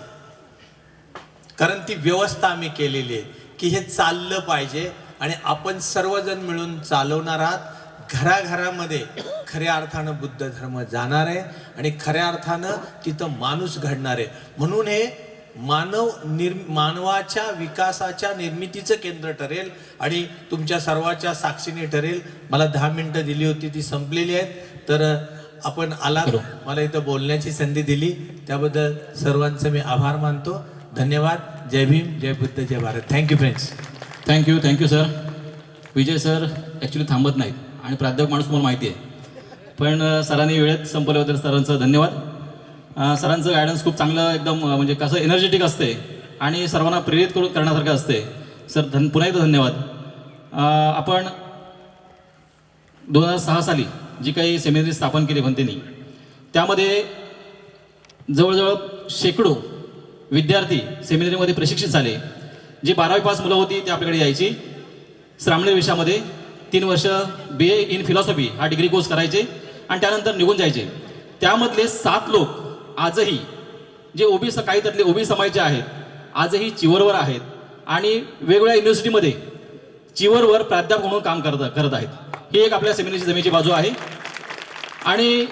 कारण ती व्यवस्था आम्ही केलेली आहे की हे चाललं पाहिजे. आणि आपण सर्वजण मिळून चालवणार आहात। घराघरामध्ये खऱ्या अर्थानं बुद्ध धर्म जाणार आहे आणि खऱ्या अर्थानं तिथं माणूस घडणार आहे। म्हणून हे मानवाच्या विकासाच्या निर्मितीचं केंद्र ठरेल आणि तुमच्या सर्वांच्या साक्षीने ठरेल। मला 10 मिनिटं दिली होती ती संपलेली आहेत, तर आपण आलात, मला इथं बोलण्याची संधी दिली त्याबद्दल सर्वांचे मी आभार मानतो। धन्यवाद। जय भीम, जय बुद्ध, जय Bharat. Thank you friends. Thank you sir. Vijay sir actually थांबत नाहीत आणि प्राध्यापक माणूस तुम्हाला माहिती आहे, पण सरांनी वेळेत संपल्याबद्दल सरांचं धन्यवाद। सरांचं गायडन्स खूप चांगलं एकदम म्हणजे कसं एनर्जेटिक असते आणि सर्वांना प्रेरित करण्यासारखं असते। सर पुन्हा एकदा धन्यवाद। आपण 2006 साली जी काही सेमिनरी स्थापन केली भन्तेनी, त्यामध्ये जवळजवळ शेकडो विद्यार्थी सेमिनरीमध्ये प्रशिक्षित झाले। जी 12वी पास मुलं होती ती आपल्याकडे यायची, श्रामणी विषयामध्ये 3 वर्ष BA इन फिलॉसॉफी हा डिग्री कोर्स करायचे आणि त्यानंतर निघून जायचे। त्यामधले 7 लोक आजही जे काही त्यातले ओबी समाजाचे आहेत आजही चिवरवर आहेत आणि वेगवेगळ्या युनिव्हर्सिटीमध्ये चिवरवर प्राध्यापक म्हणून काम करत आहेत। ही एक आपल्या सेमिनरीची जमेची बाजू आहे आणि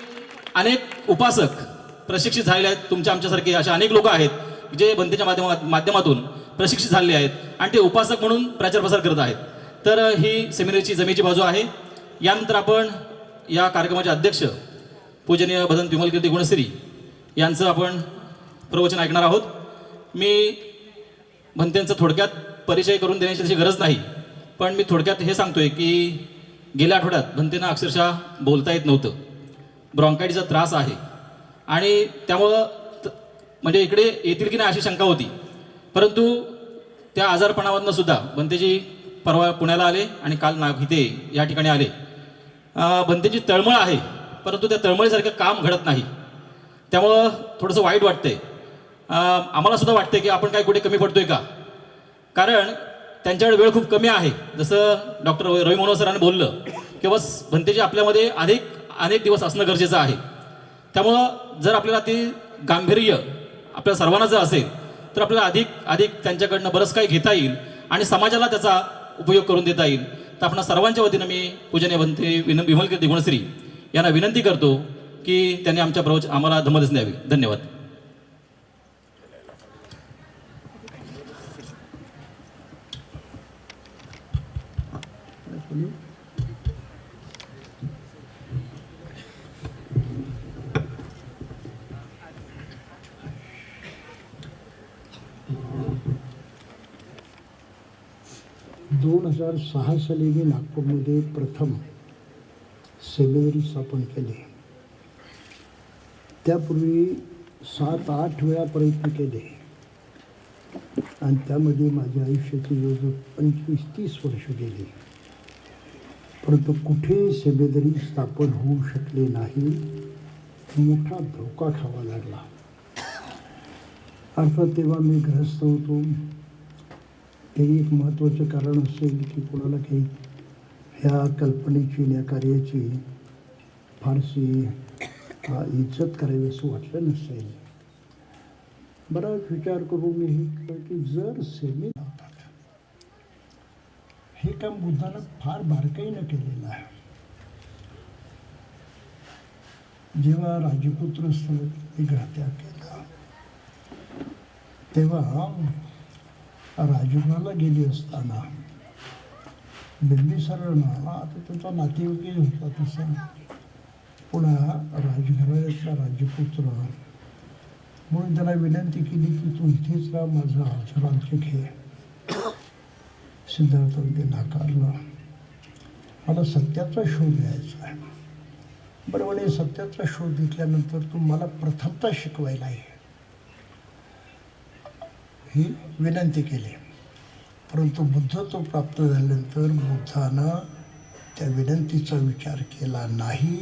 अनेक उपासक प्रशिक्षित झालेले आहेत। आमच्यासारखे अशा अनेक लोक आहेत जे भन्तेच्या माध्यमातून प्रशिक्षित झालेले आहेत आणि ते उपासक म्हणून प्रचार प्रसार करत आहेत। तर ही सेमिनरीची जमेची बाजू आहे। यानंतर आपण या कार्यक्रमाचे अध्यक्ष पूजनीय भदंत विमलकीर्ती गुणश्री यांचं आपण प्रवचन ऐकणार आहोत। मी भन्तेंचा थोडक्यात परिचय करून देण्याची तशी गरज नाही, पण मी थोडक्यात हे सांगतोय की गेल्या आठवड्यात भन्तेंना अक्षरशः बोलता येत नव्हतं, ब्रॉन्कायटिसचा त्रास आहे आणि त्यामुळं म्हणजे इकडे येतील की नाही अशी शंका होती, परंतु त्या आजारपणामधनं सुद्धा भन्तेजी परवा पुण्याला आले आणि काल इथे या ठिकाणी आले। भन्तेची तळमळ आहे, परंतु त्या तळमळीसारखं काम घडत नाही, त्यामुळं थोडंसं वाईट वाटतंय। आम्हाला सुद्धा वाटतंय की आपण काय कुठे कमी पडतोय का, कारण त्यांच्याकडे वेळ खूप कमी आहे। जसं डॉक्टर रवी मनोहर सरांनी बोललं की बस भन्तेजी आपल्यामध्ये अनेक दिवस असणं गरजेचं आहे। त्यामुळं जर आपल्याला ते गांभीर्य आपल्या सर्वांना जर असेल तर आपल्याला अधिक त्यांच्याकडनं बरंच काही घेता येईल आणि समाजाला त्याचा उपयोग करून देता येईल। तर आपण सर्वांच्या वतीनं मी पूजनीय भन्ते विमलकीर्ती गुणश्री यांना विनंती करतो की त्यांनी आम्हाला धमदच द्यावी। धन्यवाद। 2006 साली मी नागपूरमध्ये प्रथम सेमिनरी स्थापन केले। त्यापूर्वी 7-8 वेळा प्रयत्न केले आणि त्यामध्ये माझ्या आयुष्याची जवळजवळ 25-30 वर्ष गेली, परंतु कुठे सेमिनरी स्थापन होऊ शकले नाही। मोठा धोका खावा लागला। अर्थात तेव्हा मी ग्रस्त होतो। ते एक महत्त्वाचं कारण असेल की कोणाला काही ह्या कल्पनेची या कार्याची फारशी इज्जत करावी असं वाटलं नसेल। बराच विचार करून मी हे की जर सेमी लावतात, हे काम बुद्धानं फार बारकाईनं केलेलं आहे। जेव्हा राजपुत्र ग्रात्याग केला तेव्हा राजगृहाला गेली असताना बिंबिसारानं, आता त्याचा नातेवाईक होता तसा, पुन्हा राजघराण्यातला राजपुत्र म्हणून त्याला विनंती केली की तू इथेच राहा, माझा आचरांचे घे। सिद्धार्थाने ते नाकारलं। मला सत्याचा शोध घ्यायचा आहे। बरं म्हणे, सत्याचा शोध घेतल्यानंतर तू मला प्रथमता शिकवायला आहे, ही विनंती केली। परंतु बुद्धत्व प्राप्त झाल्यानंतर बुद्धानं त्या विनंतीचा विचार केला नाही,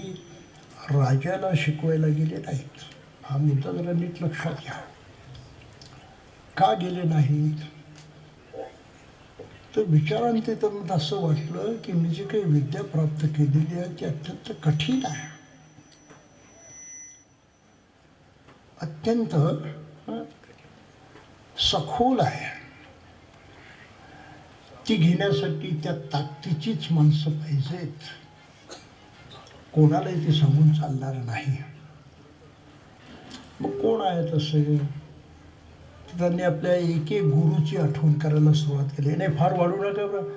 राजाला शिकवायला गेले नाहीत। हा मुद्दा जरा नीट लक्षात घ्या। का गेले नाहीत तर विचारांते त्यांना असं वाटलं की मी जी काही विद्या प्राप्त केलेली आहे ती अत्यंत कठीण आहे, अत्यंत सखोल आहे ती घेण्यासाठी त्या ताकदीचीच माणसं पाहिजेत. कोणालाही ते सांगून चालणार नाही. मग कोण आहेत असे? त्यांनी आपल्या एक एक गुरुची आठवण करायला सुरुवात केली. नाही फार वाढू नका बरं.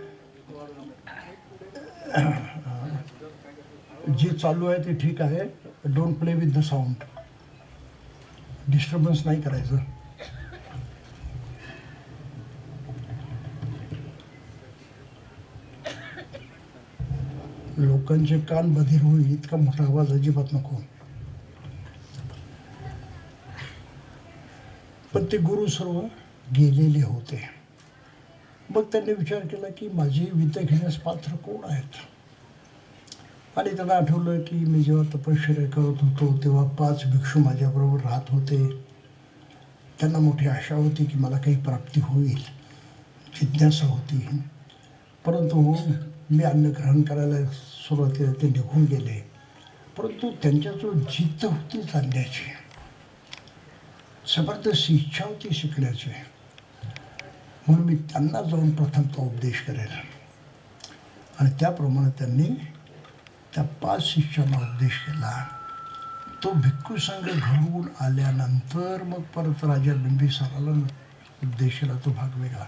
जे चालू आहे ते ठीक आहे. Don't play with the sound. Disturbance नाही करायचं. लोकांचे कान बधीर होईल इतका मोठा आवाज अजिबात नको. पण ते गुरु सर्व गेलेले होते. मग त्यांनी विचार केला की माझी विद्या घेण्यास पात्र कोण आहेत. आणि त्यांना आठवलं की मी जेव्हा तपश्चर्या करत होतो तेव्हा 5 भिक्षू माझ्याबरोबर राहत होते. त्यांना मोठी आशा होती की मला काही प्राप्ती होईल, जिज्ञासा होती. परंतु मी अन्न ग्रहण करायला सुरुवातीला ते निघून गेले. परंतु त्यांच्याजवळ जिद्द होती जाणण्याची, जबरदस्त इच्छा होती शिकण्याची. म्हणून मी त्यांना जाऊन प्रथमतः उपदेश करेल. आणि त्याप्रमाणे त्यांनी त्या 5 शिष्यांना उपदेश केला. तो भिक्खू संघ घडवून आल्यानंतर मग परत राजा बिंबिसाराला उपदेश केला. तो भाग वेगळा.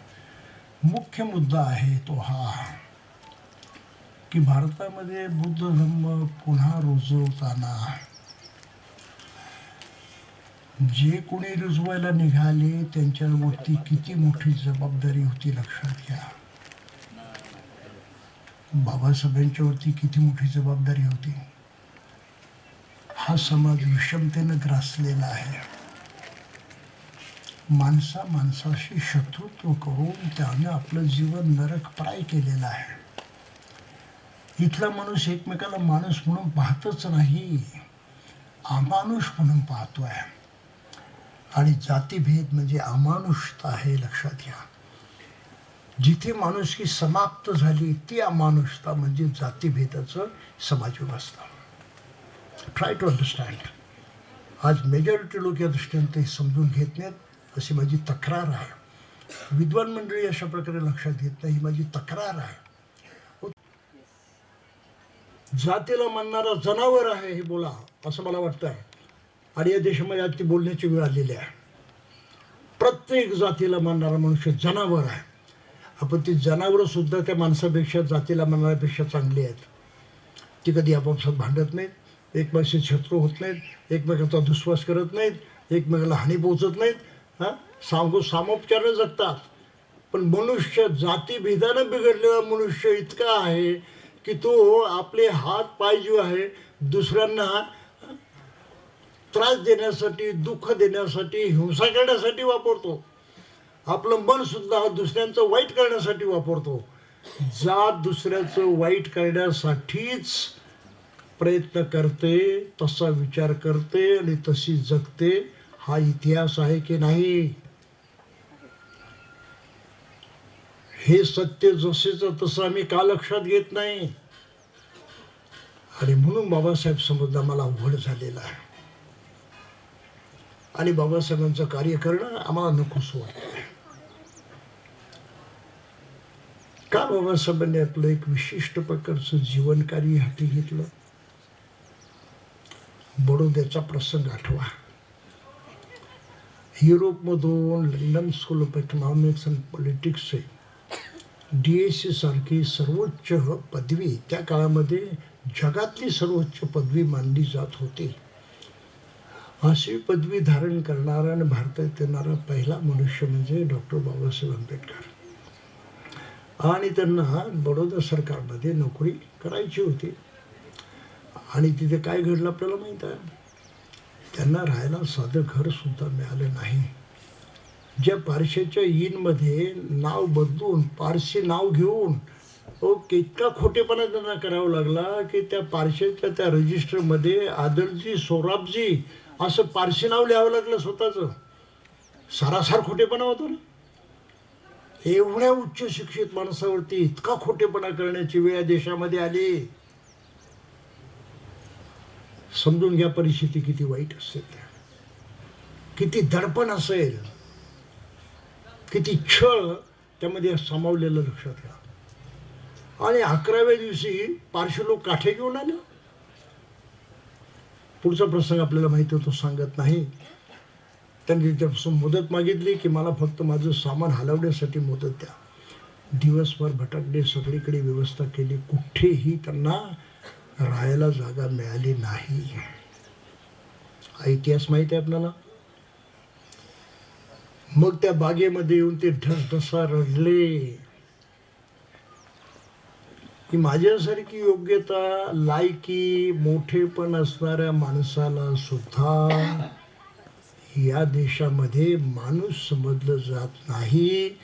मुख्य मुद्दा आहे तो हा की भारतामध्ये बुद्ध धर्म पुन्हा रुजवताना जे कोणी रुजवायला निघाले त्यांच्यावरती किती मोठी जबाबदारी होती लक्षात घ्या. बाबासाहेबांच्यावरती किती मोठी जबाबदारी होती. हा समाज विषमतेनं ग्रासलेला आहे. माणसाशी शत्रुत्व करून त्यानं आपलं जीवन नरकप्राय केलेलं आहे. इथला माणूस एकमेकाला माणूस म्हणून पाहतच नाही, अमानुष म्हणून पाहतोय. आणि जातीभेद म्हणजे अमानुषता आहे लक्षात घ्या. जिथे माणुसकी समाप्त झाली ती अमानुषता म्हणजे जातीभेदाचं समाजव्यवस्था. Try to understand. आज मेजॉरिटी लोक या दृष्टीने ते समजून घेत नाहीत अशी माझी तक्रार आहे. विद्वान मंडळी अशा प्रकारे लक्षात घेत नाही ही माझी तक्रार आहे. जातीला मानणारा जनावर आहे हे बोला असं मला वाटतं आहे. आणि या देशामध्ये आज ती बोलण्याची वेळ आलेली आहे. प्रत्येक जातीला मानणारा मनुष्य जनावर आहे. आपण ती जनावरं सुद्धा त्या माणसापेक्षा जातीला मानणाऱ्यापेक्षा चांगली आहेत. ती कधी आपापसात भांडत नाहीत, एकमेकांशी शत्रू होत नाहीत, एकमेकांचा दुस्वास करत नाहीत, एकमेकाला हानी पोहोचत नाहीत. सामोपचाराने जगतात. पण मनुष्य जातीभेदानं बिघडलेला मनुष्य इतका आहे की तो आपले हात पाय जो आहे दुसऱ्यांना त्रास देण्यासाठी, दुःख देण्यासाठी, हिंसा करण्यासाठी वापरतो. आपलं मन सुद्धा दुसऱ्यांचं वाईट करण्यासाठी वापरतो. जात दुसऱ्याचं वाईट करण्यासाठीच प्रयत्न करते, तसा विचार करते आणि तशी जगते. हा इतिहास आहे की नाही? हे सत्य जसेचं तसं आम्ही का लक्षात घेत नाही? आणि म्हणून बाबासाहेब समजणं मला अवघड झालेलं आहे. आणि बाबासाहेबांचं कार्य करणं आम्हाला नकोस वाटतं. का बाबासाहेबांनी आपलं एक विशिष्ट प्रकारचं जीवनकार्य हाती घेतलं? बडोद्याचा प्रसंग आठवा. युरोपमधून London school of economics and politics DSc सारखी सर्वोच्च पदवी त्या काळामध्ये जगातली सर्वोच्च पदवी मानली जात होती. अशी पदवी धारण करणारा आणि भारतात येणारा पहिला मनुष्य म्हणजे डॉक्टर बाबासाहेब आंबेडकर. आणि त्यांना बडोदा सरकारमध्ये नोकरी करायची होती. आणि तिथे काय घडलं आपल्याला माहीत आहे. त्यांना राहायला साधं घरसुद्धा मिळालं नाही. ज्या पारशाच्या इनमध्ये नाव बदलून पारशी नाव घेऊन इतका खोटेपणा त्यांना करावा लागला की त्या पारशाच्या त्या रजिस्टरमध्ये आदलजी सोराबजी असं पारशी नाव लिहावं लागलं स्वतःचं. सारासार खोटेपणा होतो ना. एवढ्या उच्च शिक्षित माणसावरती इतका खोटेपणा करण्याची वेळ या देशामध्ये आली. समजून घ्या परिस्थिती किती वाईट असेल, किती दडपण असेल, किती छळ त्यामध्ये सामावलेलं लक्षात घ्या. आणि 11व्या दिवशी पारशी लोक काठे घेऊन आले. पुढचा प्रसंग आपल्याला माहिती होतो, सांगत नाही. त्यांनी त्याच्यापासून मदत मागितली की मला फक्त माझं सामान हलवण्यासाठी मदत द्या. दिवसभर भटकले, सगळीकडे व्यवस्था केली, कुठेही त्यांना राहायला जागा मिळाली नाही. हा इतिहास माहिती आहे आपल्याला. मग त्या बागेमध्ये येऊन ते ढसढसा रडले की माझ्यासारखी योग्यता, लायकी, मोठेपण असणाऱ्या माणसाला सुद्धा या देशामध्ये माणूस समजलं जात नाही.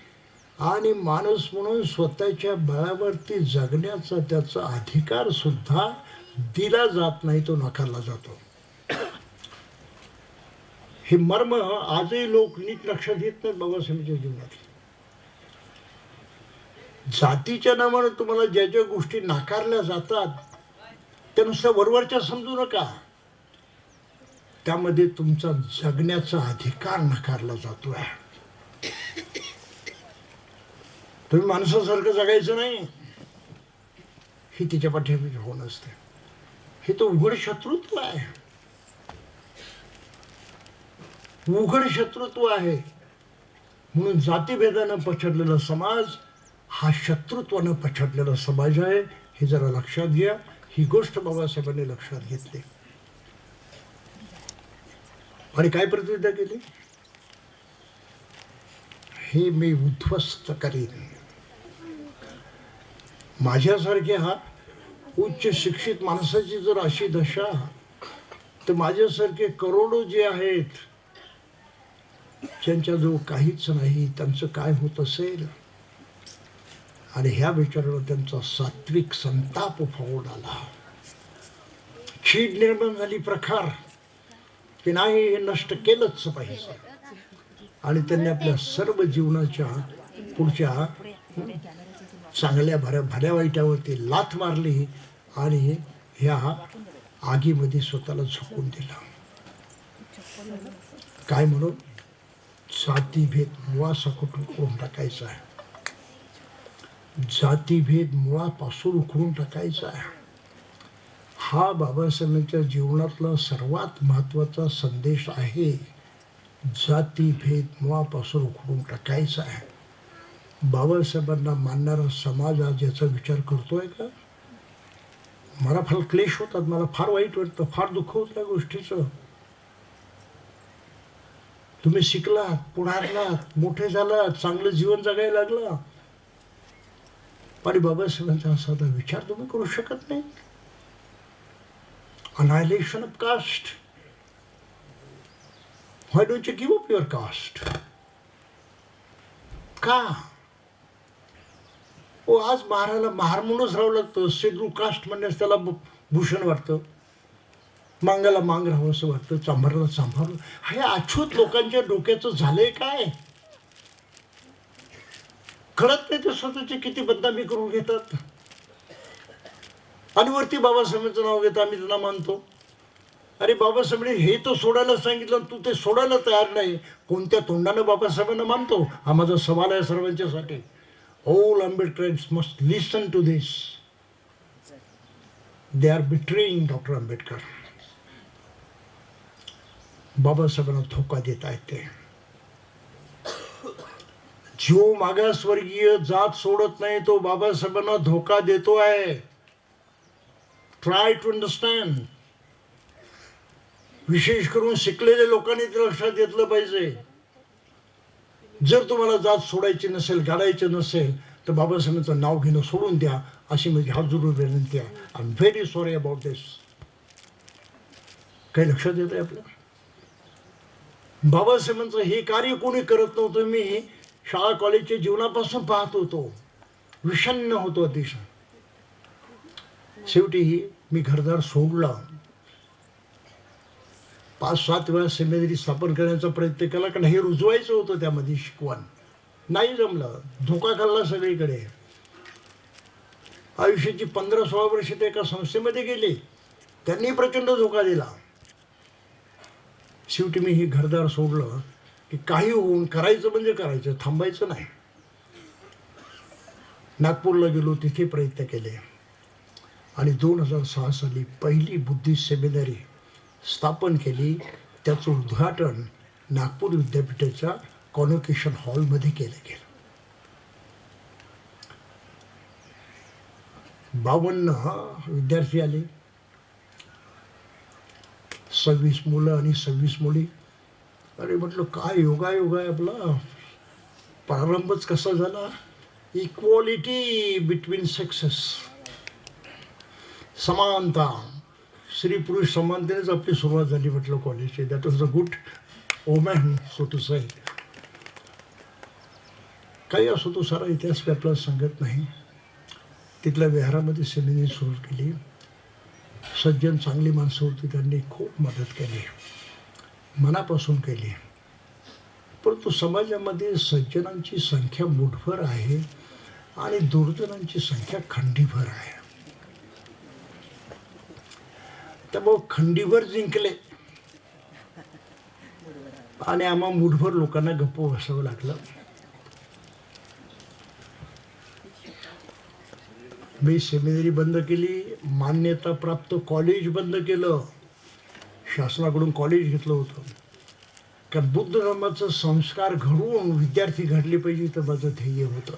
आणि माणूस म्हणून स्वतःच्या बळावरती जगण्याचा त्याचा अधिकार सुद्धा दिला जात नाही, तो नाकारला जातो. हे मर्म आजही लोक नीट लक्षात घेत नाहीत बाबासाहेबांच्या जीवनात. जातीच्या नावानं तुम्हाला ज्या ज्या गोष्टी नाकारल्या जातात त्या नुसत्या वरवरच्या समजू नका. त्यामध्ये तुमचा जगण्याचा अधिकार नाकारला जातोय. तुम्ही माणसासारखं जगायचं नाही, ही तिच्या पाठीमागे होऊन असते. हे तो उघड शत्रुत्व आहे, उघड शत्रुत्व आहे. म्हणून जातीभेदानं पछाडलेला समाज हा शत्रुत्वानं पछाडलेला समाज आहे. हे जरा लक्षात घ्या. ही गोष्ट बाबासाहेबांनी लक्षात घेतली आणि काय प्रतिज्ञा केली, हे मी उद्ध्वस्त करीन. माझ्यासारख्या उच्च शिक्षित माणसाची जर अशी दशा, तर माझ्यासारखे करोडो जे आहेत ज्यांच्याजवळ काहीच नाही, त्यांचं काय होत असेल. आणि ह्या विचारावर त्यांचा सात्विक संताप उफाळून आला. चीड निर्माण झाली प्रखर की नाही, हे नष्ट केलंच पाहिजे. आणि त्यांनी आपल्या सर्व जीवनाच्या पुढच्या चांगल्या भल्या वाईटावरती लाथ मारली आणि ह्या आगीमध्ये स्वतःला झोकून दिला. काय म्हणून, जातीभेद मुळासकट उखडून टाकायचा आहे. जातीभेद मुळापासून उखडून टाकायचा आहे. हा बाबासाहेबांच्या जीवनातला सर्वात महत्त्वाचा संदेश आहे. जातीभेद मुळापासून उखडून टाकायचा आहे. बाबासाहेबांना मानणारा समाज आज याचा विचार करतोय का? मला फार क्लेश होतात, मला फार वाईट वाटतं, फार दुःख होतं त्या गोष्टीचं. तुम्ही शिकलात, पुढारलात, मोठे झालात, चांगलं जीवन जगायला लागला, आणि बाबासाहेबांचा असा विचार तुम्ही करू शकत नाही. Annihilation of caste. Why don't you give up your caste? का? ओ आज महाराला महार म्हणूनच राहावं लागतं. शेड्यूल कास्ट म्हणण्यास त्याला भूषण वाटतं, मांगाला मांग राहावं असं वाटतं, चांभारला चांभार. हे अछूत लोकांच्या डोक्याचं झालंय काय? कळत नाही ते स्वतःची किती बदनामी करून घेतात. आणि वरती बाबासाहेबांचं नाव घेतं, आम्ही त्यांना मानतो. अरे बाबासाहेबांनी हे तर सोडायला सांगितलं, तू ते सोडायला तयार नाही. कोणत्या तोंडानं बाबासाहेबांना मानतो? हा माझा सवाल आहे सर्वांच्यासाठी. All Ambedkarians must listen to this. They are betraying Dr. Ambedkar. बाबासाहेबांना धोका देत आहेत ते. जो मागासवर्गीय जात सोडत नाही तो बाबासाहेबांना धोका देतो आहे. Try to understand. विशेष करून शिकलेल्या लोकांनी ते लक्षात घेतलं पाहिजे. जर तुम्हाला जात सोडायची नसेल, गाडायची नसेल, तर बाबासाहेबांचं नाव घेणं सोडून द्या, अशी माझी हात जोडून विनंती आहे. I am very sorry about this. काही लक्षात येत आहे आपलं? बाबासाहेबांचं हे कार्य कोणी करत नव्हतं. मी शाळा कॉलेजच्या जीवनापासून पाहत होतो, विषण्ण होतो अतिशय. शेवटी मी घरदार सोडला. 5-7 वेळा सेमिनरी स्थापन करण्याचा प्रयत्न केला, कारण हे रुजवायचं होतं त्यामध्ये शिकवण. नाही जमलं, धोका खाल्ला सगळीकडे. आयुष्याची 15-16 वर्षे ते एका संस्थेमध्ये गेले, त्यांनी प्रचंड धोका दिला. शेवटी मी हे घरदार सोडलं की काही होऊन करायचं म्हणजे करायचं, थांबायचं नाही. नागपूरला गेलो, तिथे प्रयत्न केले आणि 2006 साली पहिली बुद्धिस्ट सेमिनरी स्थापन केली. त्याचं उद्घाटन नागपूर विद्यापीठाच्या कॉन्व्होकेशन हॉलमध्ये केलं गेलं. 52 विद्यार्थी आले, 26 मुलं आणि 26 मुली. अरे म्हटलं काय योगायोग आहे आपला. प्रारंभच कसा झाला, इक्वॉलिटी बिटवीन सेक्सेस, समानता, स्त्री पुरुष समानतेनेच आपली सुरुवात झाली म्हटलं कॉलेजची. That was a good omen so to say. काही असो, तो सारा इतिहास मी आपल्याला सांगत नाही. तिथल्या विहारामध्ये सेमिनारी सुरू केली. सज्जन चांगली माणसं होती, त्यांनी खूप मदत केली, मनापासून केली. परंतु समाजामध्ये सज्जनांची संख्या मुठभर आहे आणि दुर्जनांची संख्या खंडीभर आहे. त्यामुळं खंडीभर जिंकले आणि आम्हा मुठभर लोकांना गप्प बसावं लागलं. मी सेमिनरी बंद केली, मान्यता प्राप्त कॉलेज बंद केलं, शासनाकडून कॉलेज घेतलं होतं. कारण बुद्ध धर्माचं संस्कार घडवून विद्यार्थी घडले पाहिजे तर माझं ध्येय होतं.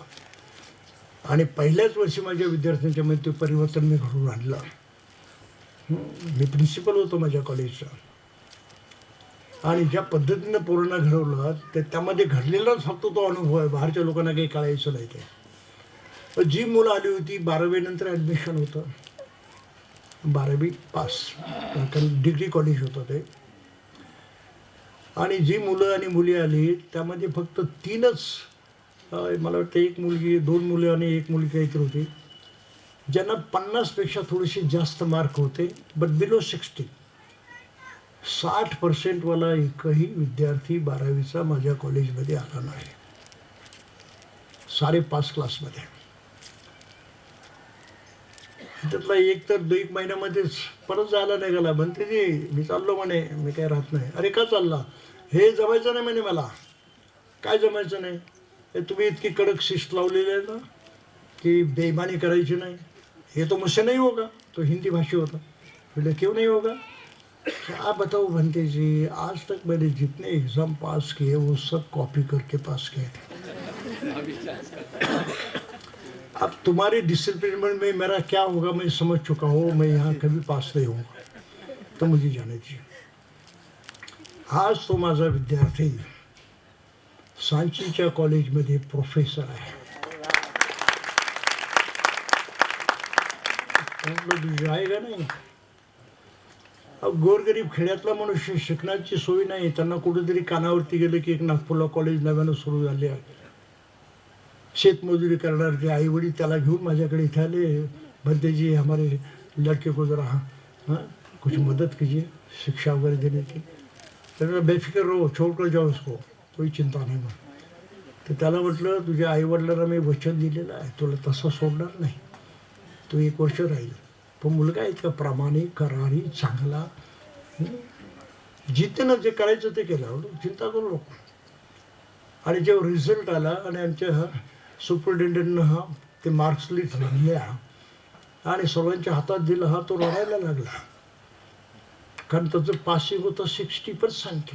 आणि पहिल्याच वर्षी माझ्या विद्यार्थ्यांच्या मध्ये ते परिवर्तन मी घडवून आणलं. मी प्रिन्सिपल होतो माझ्या कॉलेजचा आणि ज्या पद्धतीनं पोरांना घडवलं त्यामध्ये घडलेलाच फक्त तो अनुभव आहे. बाहेरच्या लोकांना काही कळायचं नाही. ते जी मुलं आली होती 12वी नंतर ॲडमिशन होतं, 12वी पास, कारण डिग्री कॉलेज होतं ते. आणि जी मुलं आणि मुली आली त्यामध्ये फक्त 3च, मला वाटतं 1 मुलगी, 2 मुलं आणि 1 मुलगी काहीतरी होती, ज्यांना 50पेक्षा थोडेसे जास्त मार्क होते, बट बिलो 60. 60% वाला एकही विद्यार्थी 12वीचा माझ्या कॉलेजमध्ये आला नाही. सारे पास क्लासमध्ये. त्यातला एक तर 1 महिन्यामध्येच परत जायला निघाला. म्हणते जी मी चाललो म्हणे, मी काय राहत नाही. अरे का चालला? हे जमायचं नाही म्हणे मला. काय जमायचं नाही? हे तुम्ही इतकी कडक शिस्त लावलेली आहे ना की बेईमानी करायची नाही. ये तो मुझसे नहीं होगा. तो हिंदी भाषी होता. बोले क्यों नहीं होगा? क्या बताओ भंते जी, आज तक मैंने जितने एग्ज़ाम पास किए वो सब कॉपी करके पास किए. अब तुम्हारी डिसिप्लिन में मेरा क्या होगा मैं समझ चुका हूँ. मैं यहाँ कभी पास नहीं होऊंगा, तो मुझे जाने दीजिए. आज तो माझा विद्यार्थी सांचीच्या कॉलेजमध्ये प्रोफेसर आहे. जायगा नाही. गोरगरीब खेड्यातला मनुष्य, शिकण्याची सोय नाही, त्यांना कुठेतरी कानावरती गेलं की एक नागपूरला कॉलेज नव्यानं सुरू झाले आहे. शेतमजुरी करणारे आई वडील त्याला घेऊन माझ्याकडे इथे आले. भंते जी हमारे लड़के को जरा हाँ कुछ मदत कीजिए शिक्षा वगैरह देने की. तर बेफिकर रहो, छोडकर जाओ उसको, कोई चिंता नाही. मग तर त्याला म्हटलं तुझ्या आईवडिलांना मी वचन दिलेलं आहे, तुला तसं सोडणार नाही, तो 1 वर्ष राहील. पण मुलगा इतका प्रामाणिक, करारी, चांगला, जिद्दीनं जे करायचं ते केलं, चिंता करू नको. आणि जेव्हा रिझल्ट आला आणि आमच्या सुपरिटेंडंटनं ते मार्क्स लिस्ट आणल्या आणि सर्वांच्या हातात दिला, हा तो रडायला लागला. कारण त्याचं पासिंग होतं 60%.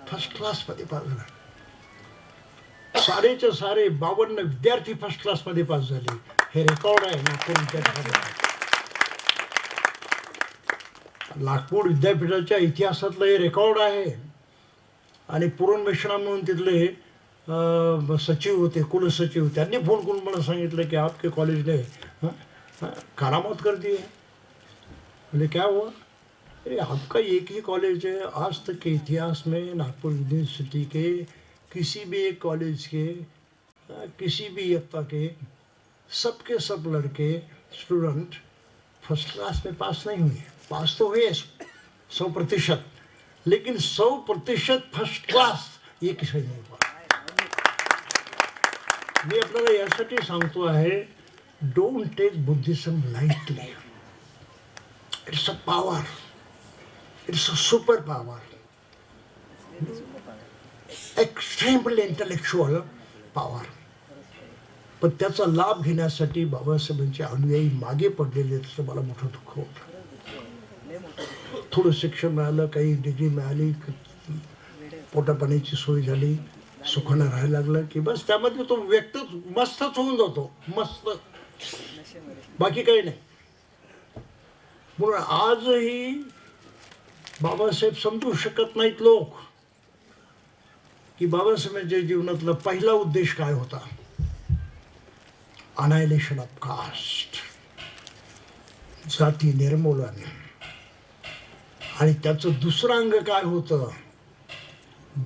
फर्स्ट क्लासमध्ये पास झाला. सारेचे सारे 52 विद्यार्थी फर्स्ट क्लासमध्ये पास झाले. हे रेकॉर्ड आहे नागपूर विद्यापीठामध्ये. नागपूर विद्यापीठाच्या इतिहासातलं हे रेकॉर्ड आहे. आणि पूर्ण मिश्रा म्हणून तिथले सचिव होते, कुलसचिव, त्यांनी फोन करून मला सांगितलं की आपके कॉलेज ने करामत कर दी है. बोले क्या हुआ? अरे आपका एक ही कॉलेज है, आज तक के इतिहास में नागपुर यूनिवर्सिटी के किसी भी एक कॉलेज के किसी भी इयत्ता के सबके सब लड़के स्टूडेंट फर्स्ट क्लास में पास नहीं हुए. पास तो हुए 100%, लेकिन 100% फर्स्ट क्लास ये किसी नहीं हुआ. मी आपल्याला यासाठी सांगतो आहे, don't take Buddhism lightly. It's a power, it's a super power, extremely intellectual power. पण त्याचा लाभ घेण्यासाठी बाबासाहेबांचे अनुयायी मागे पडलेले, त्याचं मला मोठं दुःख होतं. थोडं शिक्षण मिळालं, काही डिग्री मिळाली, पोटापाण्याची सोय झाली, सुखानं राहायला लागलं की बस त्यामध्ये तो व्यक्त मस्तच होऊन जातो, मस्त, बाकी काही नाही. म्हणून आजही बाबासाहेब समजू शकत नाहीत लोक की बाबासाहेबांच्या जीवनातला पहिला उद्देश काय होता. अनायलेशन ऑफ कास्ट, जाती निर्मूलन. आणि त्याचं दुसरं अंग काय होतं,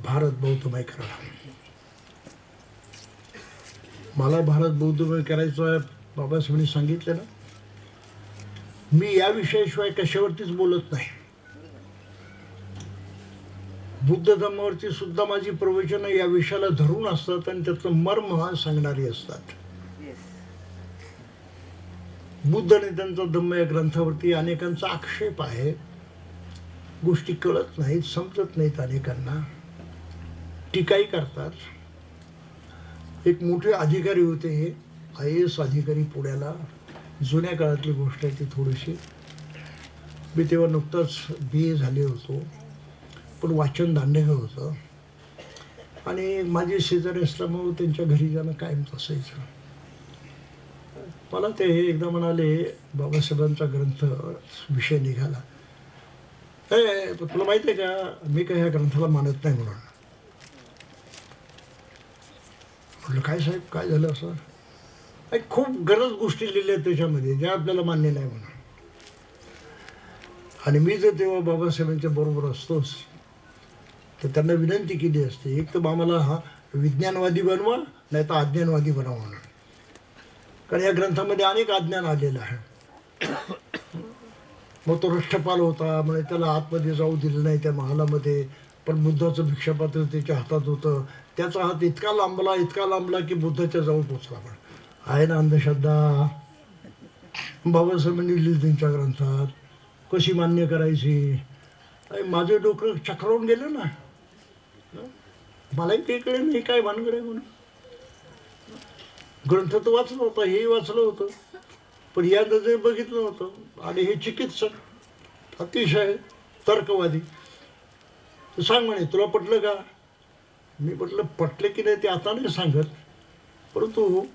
भारत बौद्धमय करणं. मला भारत बौद्धमय करायचं आहे बाबासाहेबांनी सांगितलं ना, मी या विषयाशिवाय कशावरतीच बोलत नाही. बुद्ध धर्मावरती सुद्धा माझी प्रवचनं या विषयाला धरून असतात आणि त्याचं मर्म सांगणारी असतात. बुद्ध आणि त्यांचा धम्म या ग्रंथावरती अनेकांचा आक्षेप आहे. गोष्टी कळत नाहीत, समजत नाहीत, अनेकांना टीकाही करतात. एक मोठे अधिकारी होते, IAS अधिकारी पुण्याला, जुन्या काळातली गोष्ट आहे ती थोडीशी. मी तेव्हा नुकताच BA झाले होतो, पण वाचन दांडेगाव होतं आणि माझे शेजारी असल्यामुळं त्यांच्या घरी जाणं कायमच असायचं. मला ते एकदा म्हणाले, बाबासाहेबांचा ग्रंथ विषय निघाला, तुला माहिती आहे का मी काय ह्या ग्रंथाला मानत नाही म्हणून. म्हटलं काय साहेब, काय झालं असं. खूप गरज गोष्टी लिहिल्या त्याच्यामध्ये ज्या आपल्याला मान्य नाही म्हणून. आणि मी जर तेव्हा बाबासाहेबांच्या बरोबर असतोच तर त्यांना विनंती केली असते, एक तर आम्हाला हा विज्ञानवादी बनवा, नाही तर अज्ञानवादी बनवा म्हणून. कारण या ग्रंथामध्ये अनेक अज्ञान आलेलं आहे. मग तो रष्टपाल होता, म्हणजे त्याला आतमध्ये जाऊ दिलं नाही त्या महालामध्ये, पण बुद्धाचं भिक्षापात्र त्याच्या हातात होतं. त्याचा हात इतका लांबला की बुद्धाच्या जवळ पोचला. पण आहे ना अंधश्रद्धा, बाबासाहेबांनी लिहिली त्यांच्या ग्रंथात, कशी मान्य करायची. माझं डोकं चक्रावून गेलं ना, मलाही काही कळलं नाही काय भानगड आहे म्हणून. ग्रंथ तर वाचलं होतं, हेही वाचलं होतं, पण या नजरे बघितलं होतं. आणि हे चिकित्सक अतिशय तर्कवादी, सांग म्हणे तुला पटलं का. मी म्हटलं पटलं की नाही ते आता नाही सांगत, परंतु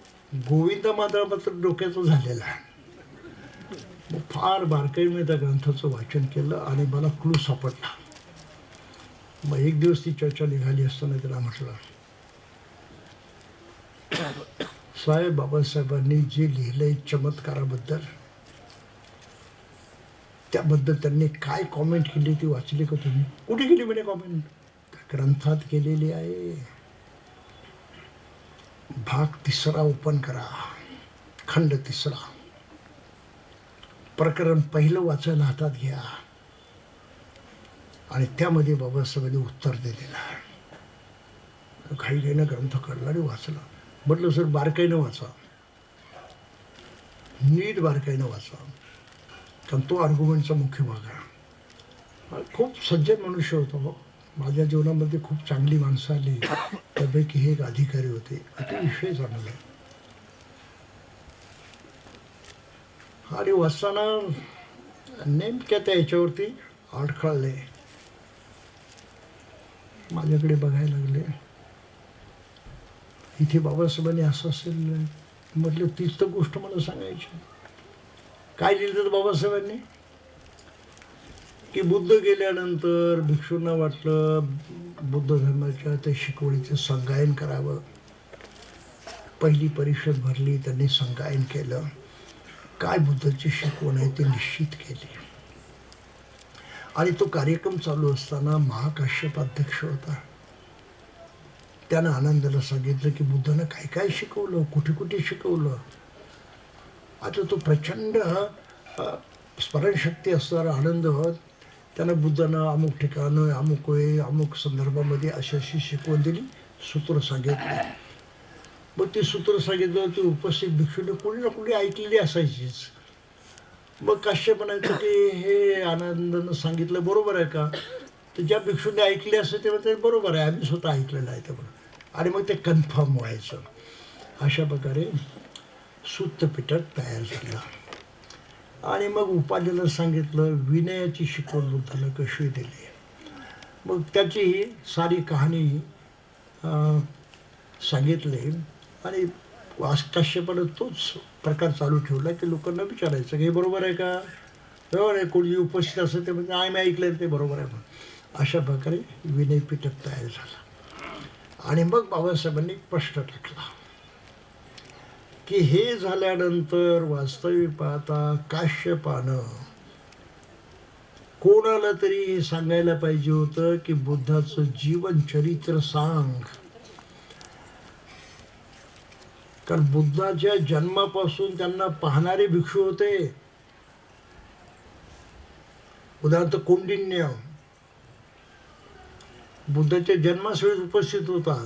गोविंदा मात्र डोक्याचं झालेलं आहे. मग फार बारकाईने त्या ग्रंथाचं वाचन केलं आणि मला क्लू सापडला. मग एक दिवस ती चर्चा निघाली असताना त्याला म्हटलं, साहेब बाबासाहेबांनी जे लिहिलंय चमत्काराबद्दल, त्याबद्दल त्यांनी काय कॉमेंट केली ती वाचली का तुम्ही. कुठे केली म्हणे कॉमेंट. ग्रंथात केलेली आहे. भाग 3 ओपन करा, खंड 3, प्रकरण 1 वाचायला हातात घ्या आणि त्यामध्ये बाबासाहेबांनी उत्तर दिलेलं आहे. घाईघाईनं ग्रंथ काढला आणि वाचला. म्हटलं सर बारकाईनं वाचा, नीट बारकाईनं वाचा, कारण तो आर्ग्युमेंटचा मुख्य भाग आहे. खूप सज्जन मनुष्य होतो. माझ्या जीवनामध्ये खूप चांगली माणसं आली, त्यापैकी हे एक अधिकारी होते, अतिशय चांगले. आणि वाचताना नेमक्या त्या याच्यावरती अडखळले, माझ्याकडे बघायला लागले. इथे बाबासाहेबांनी असं असेल. म्हटलं तीच तर गोष्ट मला सांगायची. काय लिहिलं बाबासाहेबांनी की बुद्ध गेल्यानंतर भिक्षूंना वाटलं बुद्ध धर्माच्या त्या शिकवणीचं संगायन करावं. पहिली परिषद भरली, त्यांनी संगायन केलं. काय बुद्धाची शिकवण आहे ते निश्चित केली. आणि तो कार्यक्रम चालू असताना महाकाश्यप अध्यक्ष होता. त्यानं आनंदाला सांगितलं की बुद्धानं काय काय शिकवलं, कुठे कुठे शिकवलं. आता तो प्रचंड स्मरणशक्ती असणारा आनंद, त्यानं बुद्धानं अमुक ठिकाणं, अमुक वेळी, अमुक संदर्भामध्ये अशी अशी शिकवण दिली, सूत्र सांगितली. मग ते सूत्र सांगितलं ते उपस्थित भिक्षूने कोणी ना कोणी ऐकलेली असायचीच. मग काश्यप म्हणायचं की हे आनंदानं सांगितलं बरोबर आहे का. तर ज्या भिक्षूने ऐकले असते तेव्हा ते बरोबर आहे, आम्ही स्वतः ऐकलेलं आहे ते म्हणून. आणि मग ते कन्फर्म व्हायचं. अशा प्रकारे सुत्त पिटक तयार झालं. आणि मग उपाध्याला सांगितलं विनयाची शिकवण बुद्धाला कशी दिली. मग त्याची ही सारी कहाणी सांगितली. आणि काश्यपानं तोच प्रकार चालू ठेवला की लोकांना विचारायचं की हे बरोबर आहे का, बरोबर आहे, कोणी उपस्थित असेल ते म्हणजे मी ऐकलं ते बरोबर आहे म्हणून. अशा प्रकारे विनय पिटक तयार झाला. आणि मग बाबासाहेबांनी प्रश्न टाकला की हे झाल्यानंतर वास्तविक पाहता काश्यपानं कोणाला तरी हे सांगायला पाहिजे होतं की बुद्धाचं जीवन चरित्र सांग. कारण बुद्धाच्या जन्मापासून त्यांना पाहणारे भिक्षू होते. उदाहरणार्थ कौंडिन्य बुद्धाच्या जन्मास वेळेस उपस्थित होता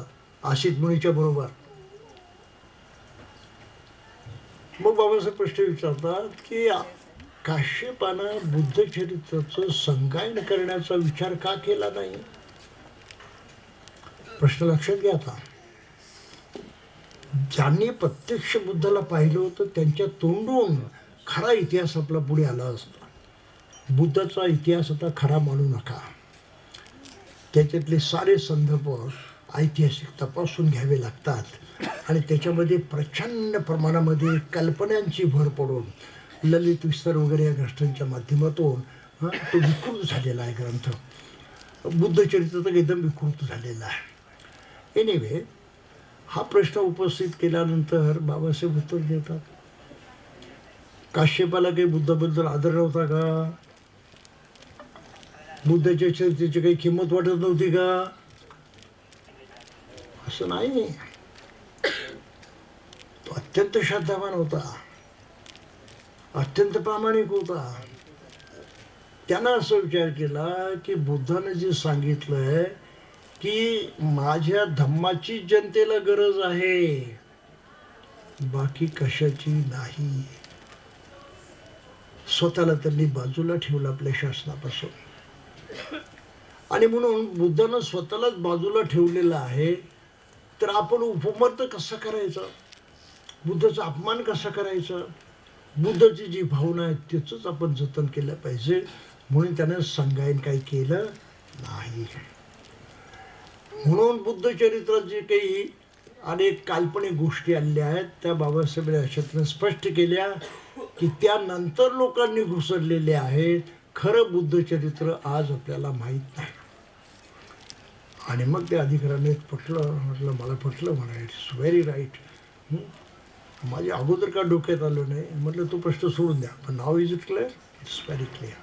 आशित मुनीच्या बरोबर. मग बाबासाहेब प्रश्न विचारतात की काश्यपानं बुद्ध चरित्राचं संगायन करण्याचा विचार का केला नाही. प्रश्न लक्षात घ्या. आता ज्यांनी प्रत्यक्ष बुद्धाला पाहिलं होतं त्यांच्या तोंडून खरा इतिहास आपला पुढे आला असता. बुद्धाचा इतिहास आता खरा मानू नका. त्याच्यातले सारे संदर्भ ऐतिहासिक तपासून घ्यावे लागतात. आणि त्याच्यामध्ये प्रचंड प्रमाणामध्ये कल्पनांची भर पडून ललित विस्तार वगैरे या गोष्टींच्या माध्यमातून तो विकृत झालेला आहे ग्रंथ. बुद्धचरित्र तर एकदम विकृत झालेला आहे. एनिवे हा प्रश्न उपस्थित केल्यानंतर बाबासाहेब उत्तर देतात काश्यपाला काही बुद्धाबद्दल आदर नव्हता का, बुद्धाच्या चरित्राची काही किंमत वाटत नव्हती का. असं नाही. तो अत्यंत श्रद्धावान होता, अत्यंत प्रामाणिक होता. त्यानं असा विचार केला की बुद्धानं जे सांगितलंय की माझ्या धम्माची जनतेला गरज आहे, बाकी कशाची नाही. स्वतःला त्यांनी बाजूला ठेवलं आपल्या शासनापासून. आणि म्हणून बुद्धानं स्वतःलाच बाजूला ठेवलेलं आहे. तर आपण उपमर्द कसं करायचं, बुद्धाचा अपमान कसा करायचा, बुद्धाची जी भावना आहे त्याचंच आपण जतन केलं पाहिजे. म्हणून त्यानं संगायन काही केलं नाही. म्हणून बुद्धचरित्रात जे काही अनेक काल्पनिक गोष्टी आलेल्या आहेत त्या बाबासाहेबांनी अशातनं स्पष्ट केल्या की त्यानंतर लोकांनी घुसरलेले आहेत. खरं बुद्धचरित्र आज आपल्याला माहीत नाही. आणि मग त्या अधिकाऱ्याने पटलं. म्हटलं मला पटलं म्हणा, इट्स व्हेरी राईट. माझ्या अगोदर का डोक्यात आलं नाही. म्हटलं तो प्रश्न सोडून द्या, पण now is it clear, it's very clear.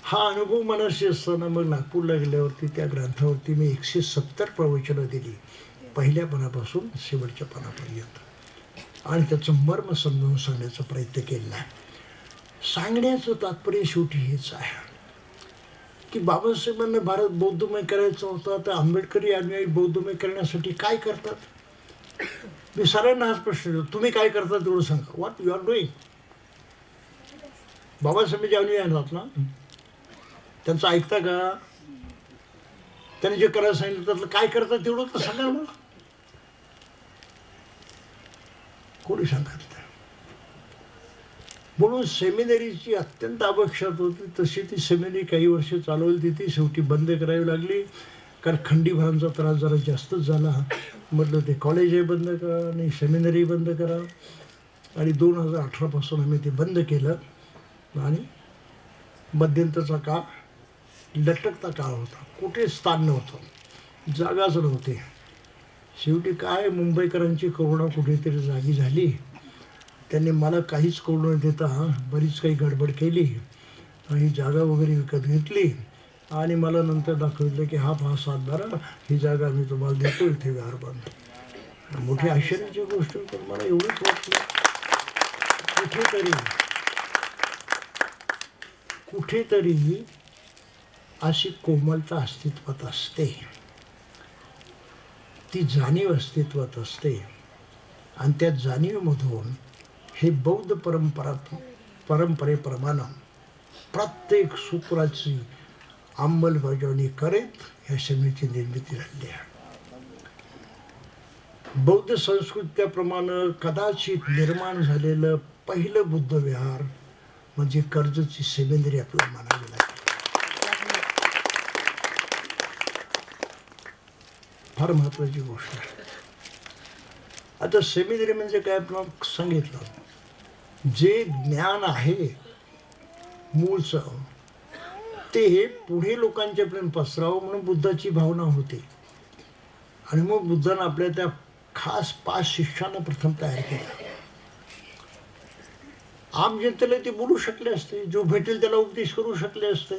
हा अनुभव मनाशी असताना मग नागपूरला गेल्यावरती त्या ग्रंथावरती मी 170 प्रवचनं दिली, पहिल्या पानापासून शेवटच्या पानापर्यंत. आणि त्याचं मर्म समजावून सांगण्याचा प्रयत्न केला आहे. सांगण्याचं तात्पर्य शेवटी हेच आहे की बाबासाहेबांना भारत बौद्धमय करायचा होता, तर आंबेडकरी अनुयायी बौद्धमय करण्यासाठी काय करतात. मी सरांना हाच प्रश्न देतो, तुम्ही काय करता तेवढं सांगा. What you are doing. Babasaheb जे अनुयायी आणतात ना त्यांचं ऐकता का, त्यांनी जे करायला सांगितलं त्यातलं काय करतात तेवढं तर सांगा मला. कोणी सांगत. म्हणून सेमिनरीची अत्यंत आवश्यकता होती. तशी ती सेमिनरी काही वर्ष चालवली ती शेवटी बंद करावी लागली. कारण खंडीभरांचा त्रास जरा जास्तच झाला. म्हटलं ते कॉलेजही बंद करा आणि सेमिनरी बंद करा. आणि 2018 आम्ही ते बंद केलं. आणि मध्यंतरचा काळ लटकता काळ होता, कुठे स्थान नव्हतं, जागाच नव्हती. शेवटी काय मुंबईकरांची करुणा कुठेतरी जागी झाली. त्यांनी मला काहीच करू न देता बरीच काही गडबड केली आणि जागा वगैरे विकत घेतली. आणि मला नंतर दाखवलं की हा 5-7 ही जागा मी तुम्हाला देतो, इथे व्यवहार बांध. मोठी आश्चर्याची गोष्ट. पण मला एवढंच वाटलं कुठेतरी अशी कोमलता अस्तित्वात असते, ती जाणीव अस्तित्वात असते. आणि त्या जाणीवेमधून हे बौद्ध परंपरेप्रमाणे प्रत्येक सूत्राची अंमलबजावणी करीत ह्या समितीची निर्मिती झाली आहे. बौद्ध संस्कृतीप्रमाणे कदाचित निर्माण झालेलं पहिलं बुद्ध विहार म्हणजे कर्जतची सेवेंद्री आपल्याला म्हणावी लागेल. फार महत्वाची गोष्ट आहे. आता सेमिनरी म्हणजे काय आपण सांगितलं, जे ज्ञान आहे मूळचं ते पुढे लोकांच्यापर्यंत पसरावं म्हणून बुद्धाची भावना होती. आणि मग बुद्धानं आपल्या त्या खास 5 शिष्यांना प्रथम तयार केलं. आम जनतेला ते बोलू शकले असते, जो भेटेल त्याला उपदेश करू शकले असते,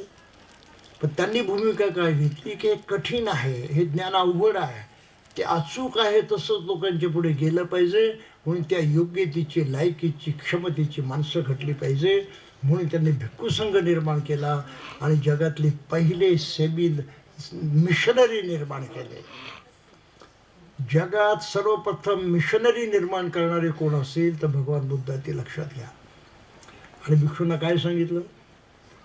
पण त्यांनी भूमिका काय घेतली की हे कठीण आहे, हे ज्ञान अवघड आहे, ते अचूक आहे, तसंच लोकांच्या पुढे गेलं पाहिजे. म्हणून त्या योग्यतेची, लायकीची, क्षमतेची माणसं घडली पाहिजे. म्हणून त्यांनी भिक्खू संघ निर्माण केला आणि जगातले पहिले मिशनरी निर्माण केले. जगात सर्वप्रथम मिशनरी निर्माण करणारे कोण असेल तर भगवान बुद्ध, ते लक्षात घ्या. आणि भिक्षूंना काय सांगितलं,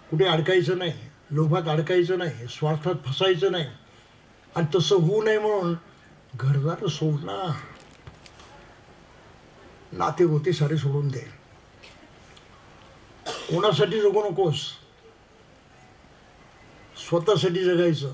कुठे अडकायचं नाही, लोभात अडकायचं नाही, स्वार्थात फसायचं नाही. आणि तसं होऊ नये म्हणून घरदार सोड ना, नाते होते सारे सोडून दे, कोणासाठी जगू नकोस, स्वतःसाठी जगायचं.